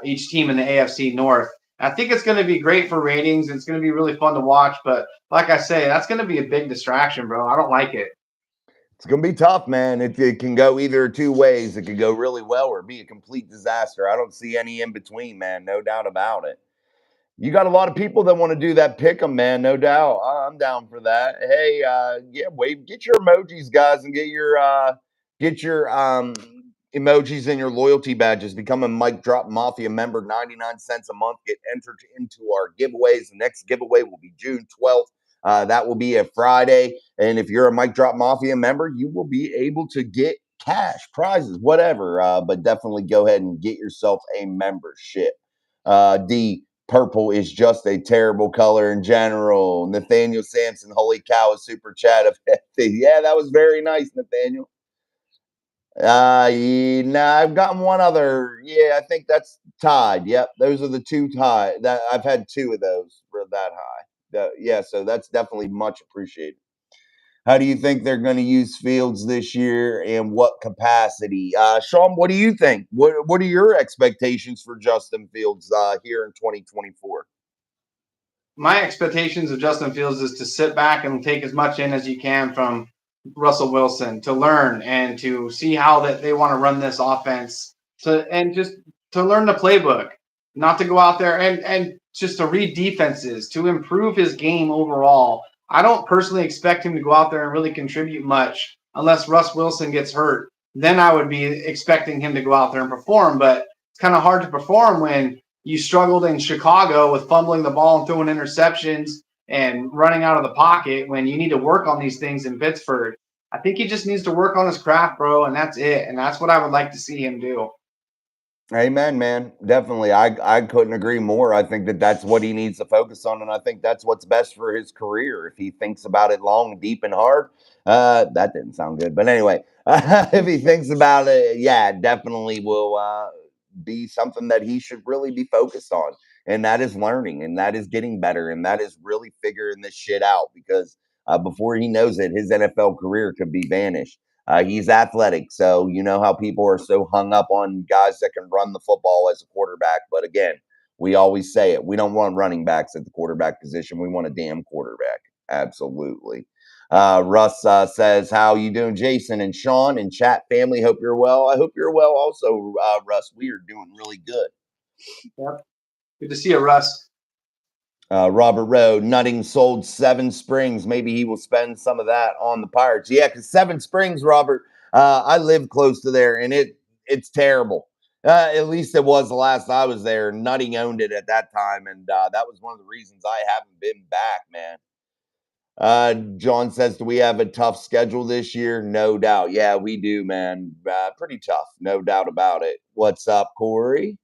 each team in the AFC North. I think it's going to be great for ratings. It's going to be really fun to watch. But like I say, that's going to be a big distraction, bro. I don't like it. It's going to be tough, man. It can go either two ways. It could go really well or be a complete disaster. I don't see any in between, man. No doubt about it. You got a lot of people that want to do that pick 'em, man. No doubt. I'm down for that. Hey, yeah, wave, get your emojis, guys, and get your emojis and your loyalty badges. Become a Mic Drop Mafia member. 99 cents a month. Get entered into our giveaways. The next giveaway will be June 12th. That will be a Friday. And if you're a Mic Drop Mafia member, you will be able to get cash, prizes, whatever. But definitely go ahead and get yourself a membership. D Purple is just a terrible color in general. Nathaniel Sampson, holy cow, a super chat of yeah, that was very nice, Nathaniel. Yeah, nah, I've gotten one other. Yeah, I think that's tied. Yep, those are the two tied. That I've had two of those for that high. Yeah, so that's definitely much appreciated. How do you think they're going to use Fields this year, and what capacity? Sean, what do you think? What are your expectations for Justin Fields here in 2024? My expectations of Justin Fields is to sit back and take as much in as you can from Russell Wilson, to learn and to see how that they want to run this offense, to and just to learn the playbook, not to go out there and just to read defenses, to improve his game overall. I don't personally expect him to go out there and really contribute much unless Russ Wilson gets hurt. Then I would be expecting him to go out there and perform, but it's kind of hard to perform when you struggled in Chicago with fumbling the ball and throwing interceptions and running out of the pocket when you need to work on these things in Pittsburgh. I think he just needs to work on his craft, bro, and that's it. And that's what I would like to see him do. Amen, man. Definitely. I couldn't agree more. I think that that's what he needs to focus on. And I think that's what's best for his career. If he thinks about it long, deep, and hard, that didn't sound good. But anyway, if he thinks about it, yeah, definitely will be something that he should really be focused on. And that is learning, and that is getting better, and that is really figuring this shit out because before he knows it, his NFL career could be vanished. He's athletic, so you know how people are so hung up on guys that can run the football as a quarterback. But again, we always say it: we don't want running backs at the quarterback position. We want a damn quarterback. Absolutely. Russ says, "How you doing, Jason and Sean and chat family? Hope you're well. I hope you're well, also, Russ. We are doing really good." Yep. Good to see you, Russ. Robert Rowe, Nutting sold Seven Springs. Maybe he will spend some of that on the Pirates. Yeah, because Seven Springs, Robert, I live close to there, and it's terrible. At least it was the last I was there. Nutting owned it at that time, and that was one of the reasons I haven't been back, man. John says, "Do we have a tough schedule this year?" No doubt. Yeah, we do, man. Pretty tough, no doubt about it. What's up, Corey?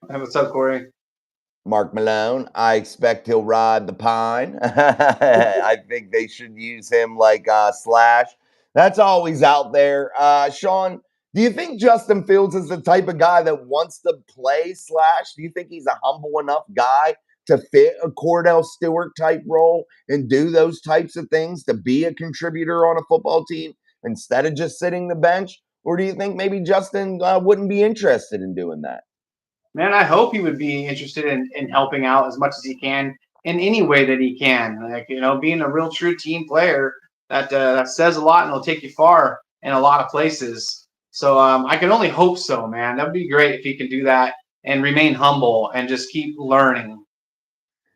Hey, what's up, Corey? Mark Malone, I expect he'll ride the pine. I think they should use him like Slash. That's always out there. Sean, do you think Justin Fields is the type of guy that wants to play Slash? Do you think he's a humble enough guy to fit a Cordell Stewart type role and do those types of things to be a contributor on a football team instead of just sitting the bench? Or do you think maybe Justin wouldn't be interested in doing that? Man, I hope he would be interested in helping out as much as he can in any way that he can. Like, being a real true team player, that says a lot and will take you far in a lot of places. So I can only hope so, man. That'd be great if he could do that and remain humble and just keep learning.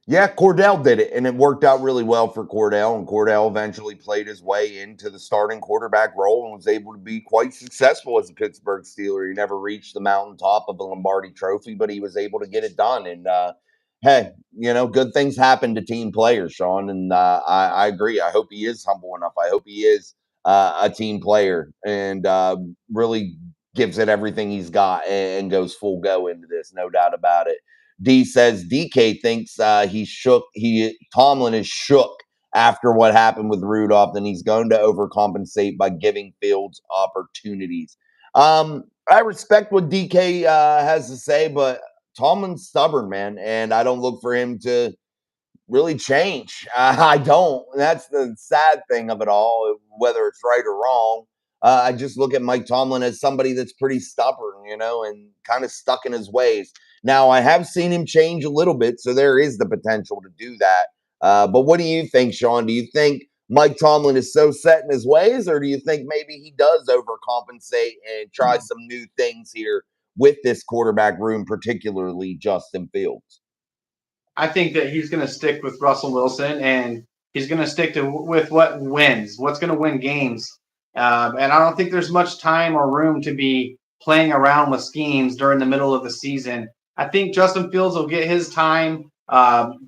Yeah, Cordell did it, and it worked out really well for Cordell. And Cordell eventually played his way into the starting quarterback role and was able to be quite successful as a Pittsburgh Steeler. He never reached the mountaintop of a Lombardi Trophy, but he was able to get it done. And hey, good things happen to team players, Sean. And I agree. I hope he is humble enough. I hope he is a team player and really gives it everything he's got and goes full go into this. No doubt about it. D says DK thinks he shook. Tomlin is shook after what happened with Rudolph, and he's going to overcompensate by giving Fields opportunities. I respect what DK has to say, but Tomlin's stubborn, man, and I don't look for him to really change. I don't. That's the sad thing of it all, whether it's right or wrong. I just look at Mike Tomlin as somebody that's pretty stubborn, and kind of stuck in his ways. Now, I have seen him change a little bit, so there is the potential to do that. But what do you think, Sean? Do you think Mike Tomlin is so set in his ways, or do you think maybe he does overcompensate and try some new things here with this quarterback room, particularly Justin Fields? I think that he's going to stick with Russell Wilson, and he's going to stick to with what wins, what's going to win games. And I don't think there's much time or room to be playing around with schemes during the middle of the season. I think Justin Fields will get his time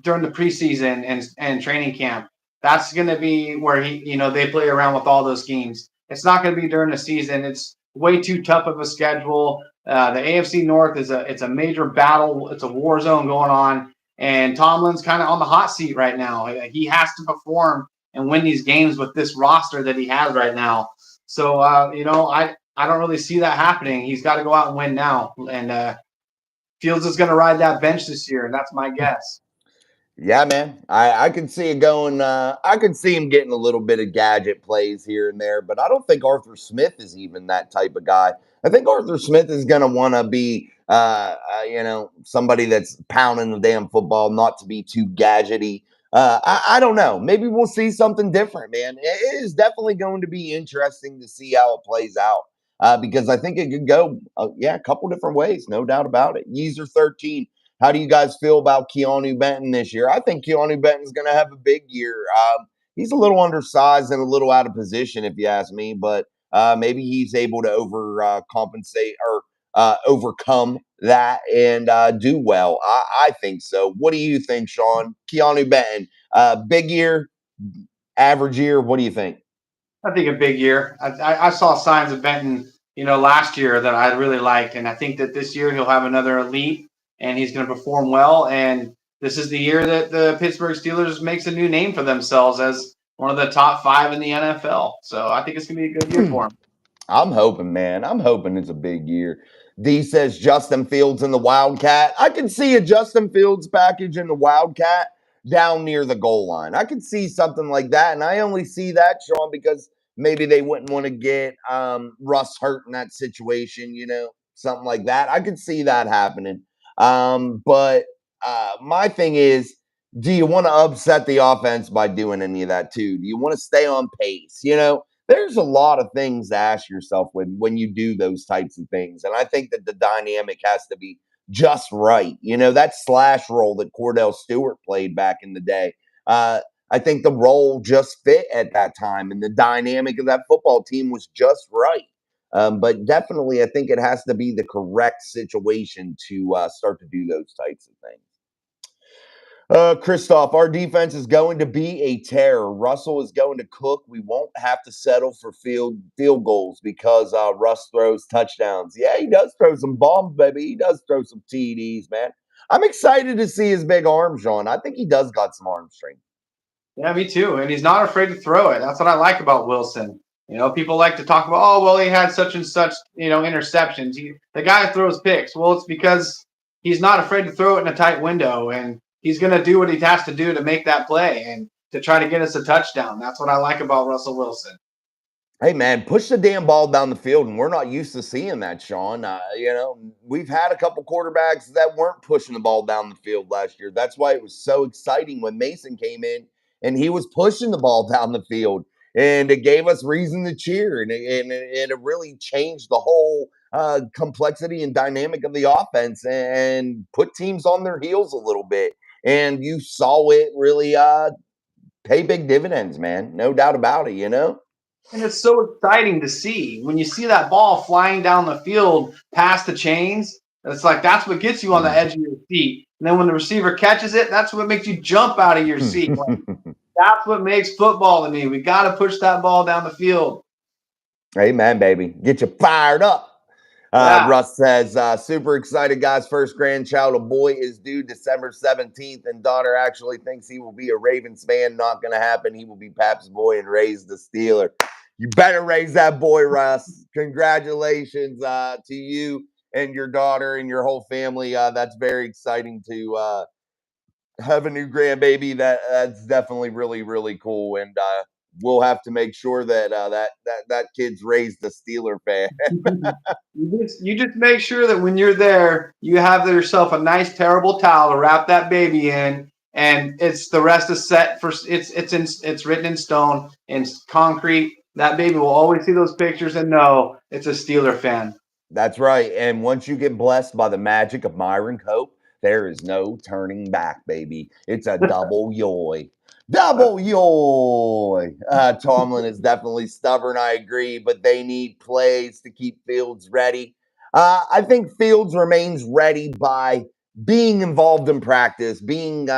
during the preseason and training camp. That's going to be where they play around with all those schemes. It's not going to be during the season. It's way too tough of a schedule. The AFC North it's a major battle. It's a war zone going on, and Tomlin's kind of on the hot seat right now. He has to perform and win these games with this roster that he has right now. So, I don't really see that happening. He's got to go out and win now. And Fields is going to ride that bench this year. And that's my guess. Yeah, man. I can see it going. I can see him getting a little bit of gadget plays here and there, but I don't think Arthur Smith is even that type of guy. I think Arthur Smith is going to want to be, somebody that's pounding the damn football, not to be too gadgety. I don't know. Maybe we'll see something different, man. It is definitely going to be interesting to see how it plays out because I think it could go, a couple different ways, no doubt about it. Yeezer 13. How do you guys feel about Keanu Benton this year? I think Keanu Benton's going to have a big year. He's a little undersized and a little out of position, if you ask me, but maybe he's able to compensate or overcome that and do well. I think so. What do you think, Sean? Keanu Benton, big year, average year. What do you think? I think a big year. I saw signs of Benton, last year that I really liked, and I think that this year he'll have another elite, and he's going to perform well. And this is the year that the Pittsburgh Steelers makes a new name for themselves as one of the top 5 in the NFL. So I think it's going to be a good year for him. I'm hoping, man. I'm hoping it's a big year. D says Justin Fields in the Wildcat. I can see a Justin Fields package in the Wildcat down near the goal line. I could see something like that. And I only see that, Sean, because maybe they wouldn't want to get Russ hurt in that situation, something like that. I could see that happening. But my thing is, do you want to upset the offense by doing any of that too? Do you want to stay on pace? There's a lot of things to ask yourself when you do those types of things. And I think that the dynamic has to be just right. That slash role that Cordell Stewart played back in the day. I think the role just fit at that time, and the dynamic of that football team was just right. But definitely, I think it has to be the correct situation to start to do those types of things. Christoph, our defense is going to be a terror. Russell is going to cook. We won't have to settle for field goals because Russ throws touchdowns. Yeah, he does throw some bombs, baby. He does throw some TDs, man. I'm excited to see his big arms, John. I think he does got some arm strength. Yeah, me too. And he's not afraid to throw it. That's what I like about Wilson. People like to talk about, oh, well, he had such and such, interceptions. The guy throws picks. Well, it's because he's not afraid to throw it in a tight window, and he's going to do what he has to do to make that play and to try to get us a touchdown. That's what I like about Russell Wilson. Hey, man, push the damn ball down the field, and we're not used to seeing that, Sean. We've had a couple quarterbacks that weren't pushing the ball down the field last year. That's why it was so exciting when Mason came in and he was pushing the ball down the field, and it gave us reason to cheer, and it really changed the whole complexity and dynamic of the offense and put teams on their heels a little bit. And you saw it really pay big dividends, man. No doubt about it. And it's so exciting to see when you see that ball flying down the field past the chains. It's like that's what gets you on the edge of your seat. And then when the receiver catches it, that's what makes you jump out of your seat. That's what makes football to me. We got to push that ball down the field. Amen, baby. Get you fired up. Russ says, super excited, guys. First grandchild, a boy, is due December 17th, and daughter actually thinks he will be a Ravens fan. Not going to happen. He will be Pap's boy and raise the Steeler. You better raise that boy, Russ. Congratulations to you and your daughter and your whole family. That's very exciting to have a new grandbaby. That's definitely really, really cool. And we'll have to make sure that that kid's raised a Steeler fan. You just make sure that when you're there, you have yourself a nice terrible towel to wrap that baby in, and it's the rest is set for it's written in stone in concrete. That baby will always see those pictures and know it's a Steeler fan. That's right. And once you get blessed by the magic of Myron Cope, there is no turning back, baby. It's a double yoy. Double yoy. Tomlin is definitely stubborn. I agree, but they need plays to keep Fields ready. I think Fields remains ready by being involved in practice, being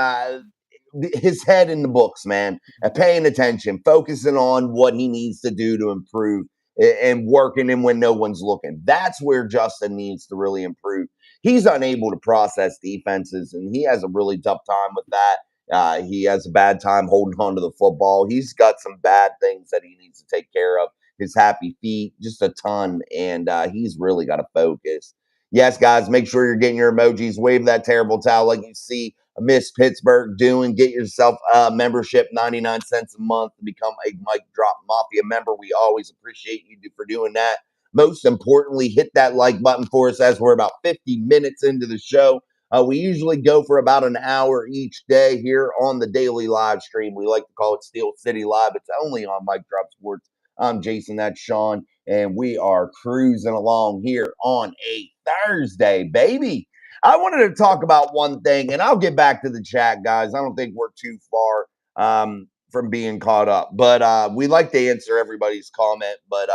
his head in the books, man, and paying attention, focusing on what he needs to do to improve and working in when no one's looking. That's where Justin needs to really improve. He's unable to process defenses, and he has a really tough time with that. He has a bad time holding on to the football. He's got some bad things that he needs to take care of. His happy feet, just a ton, and he's really got to focus. Yes, guys, make sure you're getting your emojis. Wave that terrible towel like you see Miss Pittsburgh doing. Get yourself a membership, 99 cents a month to become a Mic Drop Mafia member. We always appreciate you for doing that. Most importantly, hit that like button for us as we're about 50 minutes into the show. We usually go for about an hour each day here on the daily live stream. We like to call it Steel City Live. It's only on Mic Drop Sports. I'm Jason, that's Sean, and we are cruising along here on a Thursday, baby. I wanted to talk about one thing, and I'll get back to the chat, guys. I don't think we're too far from being caught up, but we like to answer everybody's comment. But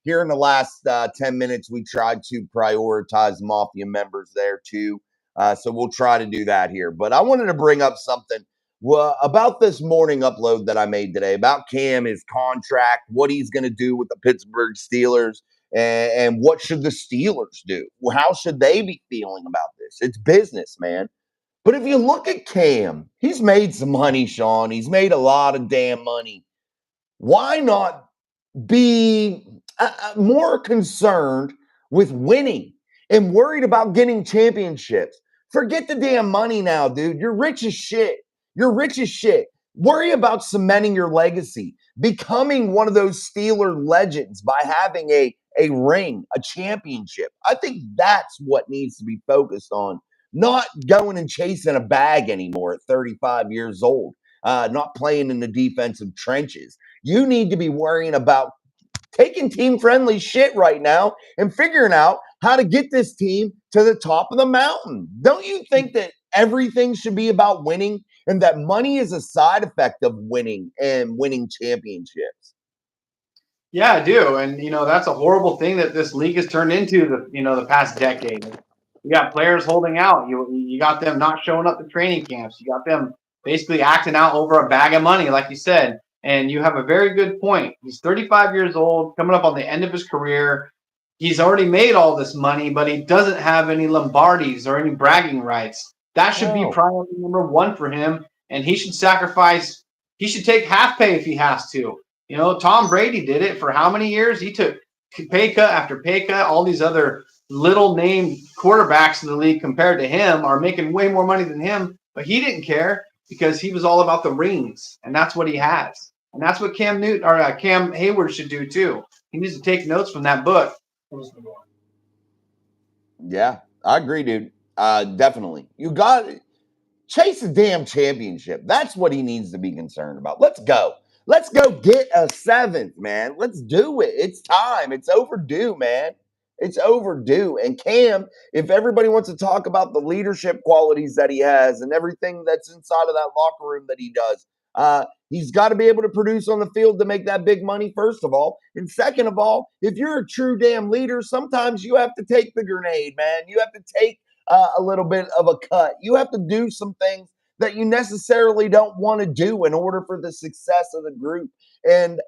here in the last 10 minutes, we tried to prioritize Mafia members there too. So we'll try to do that here. But I wanted to bring up something about this morning upload that I made today about Cam, his contract, what he's going to do with the Pittsburgh Steelers, and what should the Steelers do? How should they be feeling about this? It's business, man. But if you look at Cam, he's made some money, Sean. He's made a lot of damn money. Why not be more concerned with winning and worried about getting championships? Forget the damn money now, dude. You're rich as shit. You're rich as shit. Worry about cementing your legacy, becoming one of those Steeler legends by having a ring, a championship. I think that's what needs to be focused on, not going and chasing a bag anymore at 35 years old, not playing in the defensive trenches. You need to be worrying about taking team friendly shit right now and figuring out how to get this team to the top of the mountain. Don't you think that everything should be about winning and that money is a side effect of winning and winning championships? Yeah, I do, and that's a horrible thing that this league has turned into the past decade. You got players holding out. You got them not showing up to training camps. You got them basically acting out over a bag of money, like you said. And you have a very good point. He's 35 years old, coming up on the end of his career. He's already made all this money, but he doesn't have any Lombardis or any bragging rights. That should be priority number one for him, and he should sacrifice. He should take half pay if he has to. Tom Brady did it for how many years? He took pay cut after pay cut. All these other little name quarterbacks in the league compared to him are making way more money than him, but he didn't care because he was all about the rings, and that's what he has. And that's what Cam Heyward should do too. He needs to take notes from that book. Yeah, I agree, dude. Definitely. You got to chase a damn championship. That's what he needs to be concerned about. Let's go. Let's go get a seventh, man. Let's do it. It's time. It's overdue, man. It's overdue. And Cam, if everybody wants to talk about the leadership qualities that he has and everything that's inside of that locker room that he does, he's got to be able to produce on the field to make that big money, first of all. And second of all, if you're a true damn leader, sometimes you have to take the grenade, man. You have to take a little bit of a cut. You have to do some things that you necessarily don't want to do in order for the success of the group. And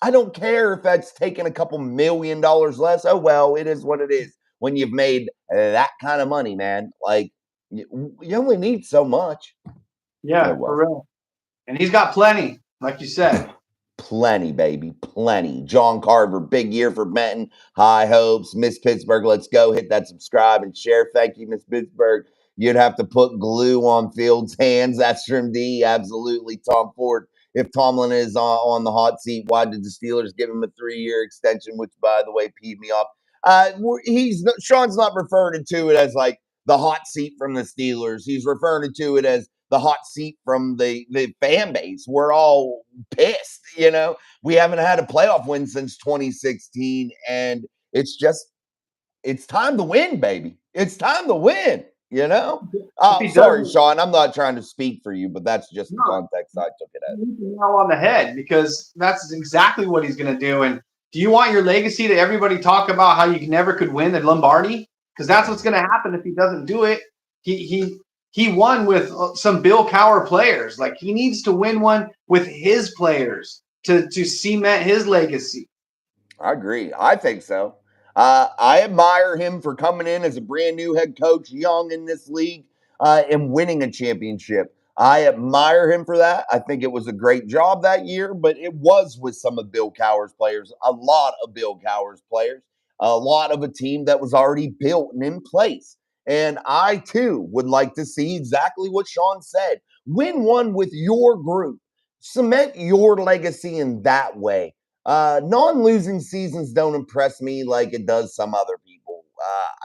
I don't care if that's taking a couple $1 million less. Oh, well, it is what it is. When you've made that kind of money, man, like you only need so much. Yeah, for real. And he's got plenty, like you said. Plenty, baby. Plenty. John Carver, big year for Benton. High hopes. Miss Pittsburgh, let's go. Hit that subscribe and share. Thank you, Miss Pittsburgh. You'd have to put glue on Fields' hands. That's from D. Absolutely. Tom Ford. if Tomlin is on the hot seat, why did the Steelers give him a 3-year extension, which, by the way, peed me off. Sean's not referring to it as like the hot seat from the Steelers. He's referring to it as the hot seat from the fan base. We're all pissed, We haven't had a playoff win since 2016, and it's time to win, baby. It's time to win, Sorry, Sean. I'm not trying to speak for you, but that's just the context I took it as. Nail on the head, because that's exactly what he's going to do. And do you want your legacy to everybody talk about how you never could win the Lombardi? Because that's what's going to happen if he doesn't do it. He won with some Bill Cowher players. Like, he needs to win one with his players to cement his legacy. I agree. I think so. I admire him for coming in as a brand new head coach, young in this league, and winning a championship. I admire him for that. I think it was a great job that year, but it was with some of Bill Cowher's players, a lot of Bill Cowher's players, a lot of a team that was already built and in place. And I, too, would like to see exactly what Sean said. Win one with your group. Cement your legacy in that way. Non-losing seasons don't impress me like it does some other people.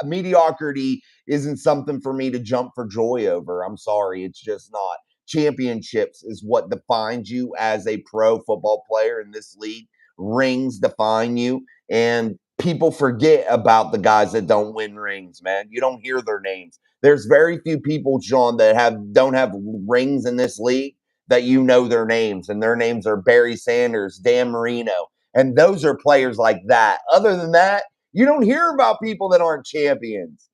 Mediocrity isn't something for me to jump for joy over. I'm sorry, it's just not. Championships is what defines you as a pro football player in this league. Rings define you, and people forget about the guys that don't win rings, man. You don't hear their names. There's very few people, Sean, that don't have rings in this league that you know their names, and their names are Barry Sanders, Dan Marino, and those are players like that. Other than that, you don't hear about people that aren't champions.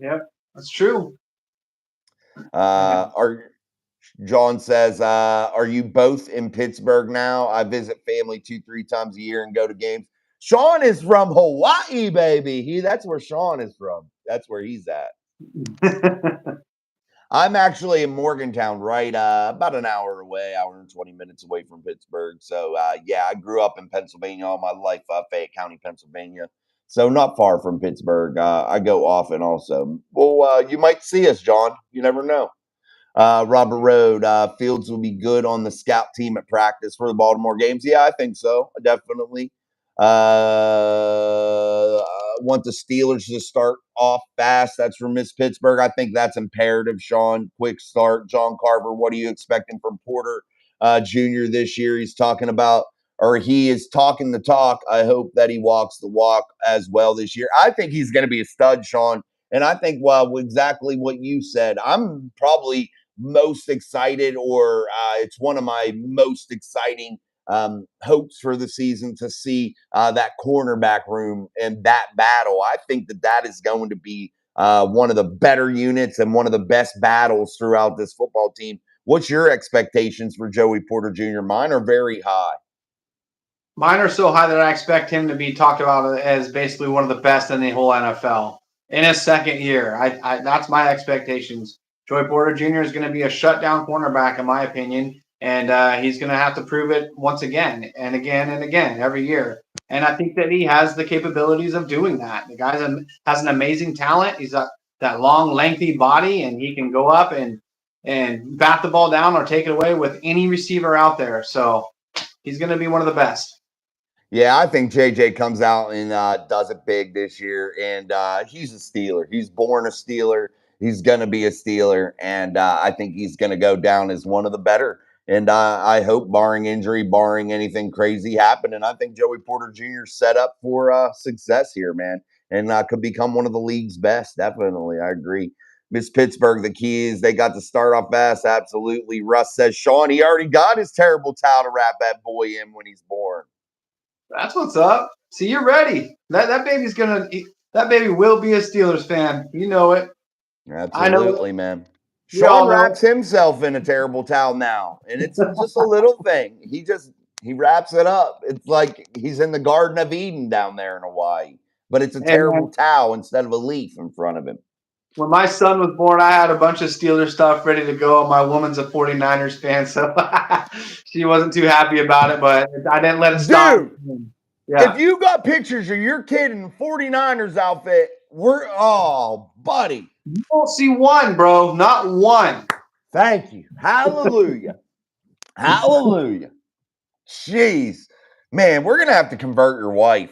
Yep, that's true. John says, are you both in Pittsburgh now? I visit family 2-3 times a year and go to games. Sean is from Hawaii, baby. That's where Sean is from. That's where he's at. I'm actually in Morgantown, right? About an hour away, hour and 20 minutes away from Pittsburgh. So, yeah, I grew up in Pennsylvania all my life, Fayette County, Pennsylvania. So not far from Pittsburgh. I go often also. Well, you might see us, John. You never know. Robert Road, Fields will be good on the scout team at practice for the Baltimore games. Yeah, I think so. Definitely. Want the Steelers to start off fast. That's from Miss Pittsburgh. I think that's imperative, Sean. Quick start. John Carver, what are you expecting from Porter Jr. this year? He's talking about, or he is talking the talk. I hope that he walks the walk as well this year. I think he's going to be a stud, Sean. And I think, well, exactly what you said. I'm probably most excited, or it's one of my most exciting hopes for the season to see that cornerback room and that battle. I think that is going to be one of the better units and one of the best battles throughout this football team. What's your expectations for Joey Porter Jr.? Mine are very high. Mine are so high that I expect him to be talked about as basically one of the best in the whole NFL in his second year. That's my expectations. Joey Porter Jr. is going to be a shutdown cornerback, in my opinion. And he's going to have to prove it once again and again and again every year. And I think that he has the capabilities of doing that. The guy has an amazing talent. He's got that long, lengthy body, and he can go up and bat the ball down or take it away with any receiver out there. So he's going to be one of the best. Yeah, I think JJ comes out and does it big this year. And he's a Steeler. He's born a Steeler. He's going to be a Steeler. And I think he's going to go down as one of the better. And I hope, barring injury, barring anything crazy happening, I think Joey Porter Jr. is set up for success here, man, and could become one of the league's best. Definitely, I agree. Miss Pittsburgh, the key is they got to start off fast. Absolutely. Russ says, Sean, he already got his terrible towel to wrap that boy in when he's born. That's what's up. See, you're ready. That baby will be a Steelers fan. You know it. Absolutely, man. Sean wraps himself in a terrible towel now, and it's just a little thing. He wraps it up. It's like he's in the Garden of Eden down there in Hawaii, but it's a terrible towel instead of a leaf in front of him. When my son was born, I had a bunch of Steelers stuff ready to go. My woman's a 49ers fan, so she wasn't too happy about it, but I didn't let it stop. Dude, yeah. If you got pictures of your kid in 49ers outfit, buddy. You won't see one, bro. Not one. Thank you. Hallelujah. Hallelujah. Jeez. Man, we're going to have to convert your wife.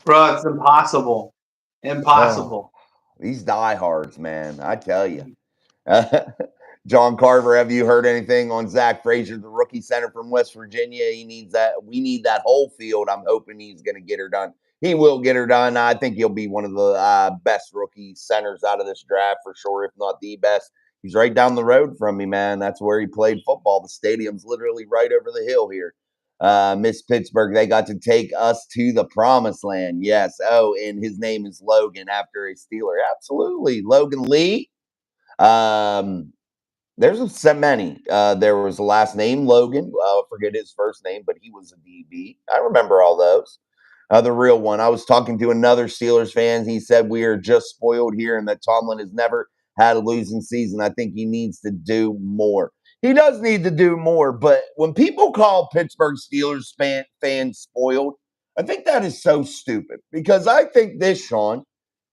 Bro, it's impossible. Impossible. Oh, these diehards, man. I tell you. John Carver, have you heard anything on Zach Frazier, the rookie center from West Virginia? He needs that. We need that whole field. I'm hoping he's going to get her done. He will get her done. I think he'll be one of the best rookie centers out of this draft for sure, if not the best. He's right down the road from me, man. That's where he played football. The stadium's literally right over the hill here. Miss Pittsburgh, they got to take us to the promised land. Yes. Oh, and his name is Logan after a Steeler. Absolutely. Logan Lee. There's so many. There was a last name Logan. Forget his first name, but he was a DB. I remember all those. The real one. I was talking to another Steelers fan. He said we are just spoiled here, and that Tomlin has never had a losing season. I think he needs to do more. He does need to do more, but when people call Pittsburgh Steelers fans spoiled, I think that is so stupid because I think this, Sean,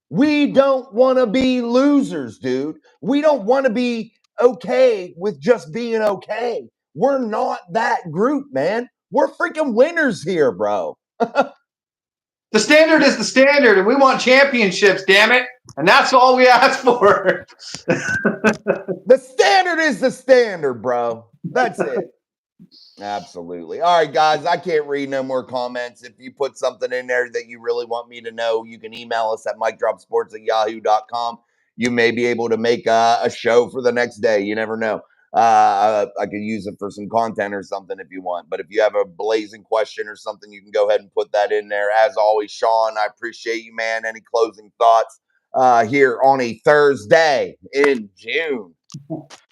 we don't want to be losers, dude. We don't want to be okay with just being okay. We're not that group, man. We're freaking winners here, bro. The standard is the standard, and we want championships, damn it. And that's all we ask for. The standard is the standard, bro. That's it. Absolutely. All right, guys, I can't read no more comments. If you put something in there that you really want me to know, you can email us at micdropsports@yahoo.com. You may be able to make a show for the next day. You never know. I could use it for some content or something if you want. But if you have a blazing question or something, you can go ahead and put that in there. As always, Sean, I appreciate you, man. Any closing thoughts here on a Thursday in June?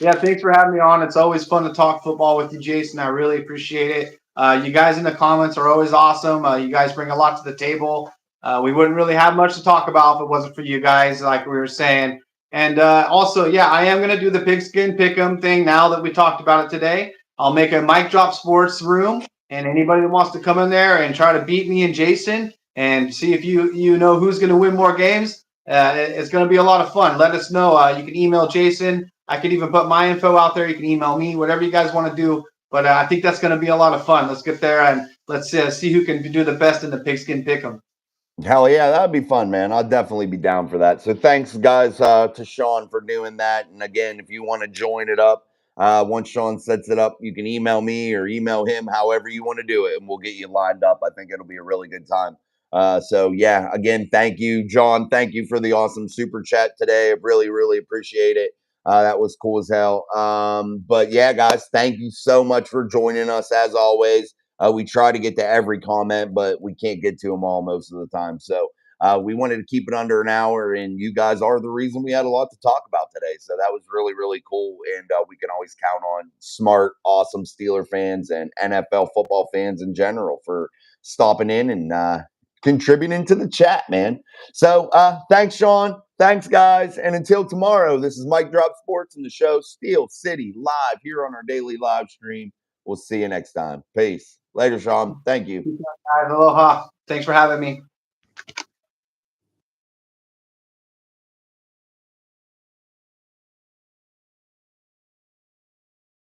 Yeah, thanks for having me on. It's always fun to talk football with you, Jason. I really appreciate it. You guys in the comments are always awesome. You guys bring a lot to the table. We wouldn't really have much to talk about if it wasn't for you guys, like we were saying. And also, yeah, I am going to do the pigskin pick'em thing now that we talked about it today. I'll make a Mic Drop Sports room, and anybody that wants to come in there and try to beat me and Jason and see if you know who's going to win more games, it's going to be a lot of fun. Let us know. You can email Jason. I could even put my info out there. You can email me, whatever you guys want to do. But I think that's going to be a lot of fun. Let's get there and let's see who can do the best in the pigskin pick'em. Hell yeah, that'd be fun, man. I'll definitely be down for that. So thanks, guys, to Sean for doing that. And again, if you want to join it up, once Sean sets it up, you can email me or email him, however you want to do it, and we'll get you lined up. I think it'll be a really good time. So yeah, again, thank you, John. Thank you for the awesome super chat today. I really, really appreciate it. That was cool as hell. But yeah, guys, thank you so much for joining us as always. We try to get to every comment, but we can't get to them all most of the time. So we wanted to keep it under an hour, and you guys are the reason we had a lot to talk about today. So that was really, really cool. And we can always count on smart, awesome Steeler fans and NFL football fans in general for stopping in and contributing to the chat, man. So thanks, Sean. Thanks, guys. And until tomorrow, this is Mike Drop Sports and the show Steel City live here on our daily live stream. We'll see you next time. Peace. Later, Sean. Thank you. Aloha. Thanks for having me.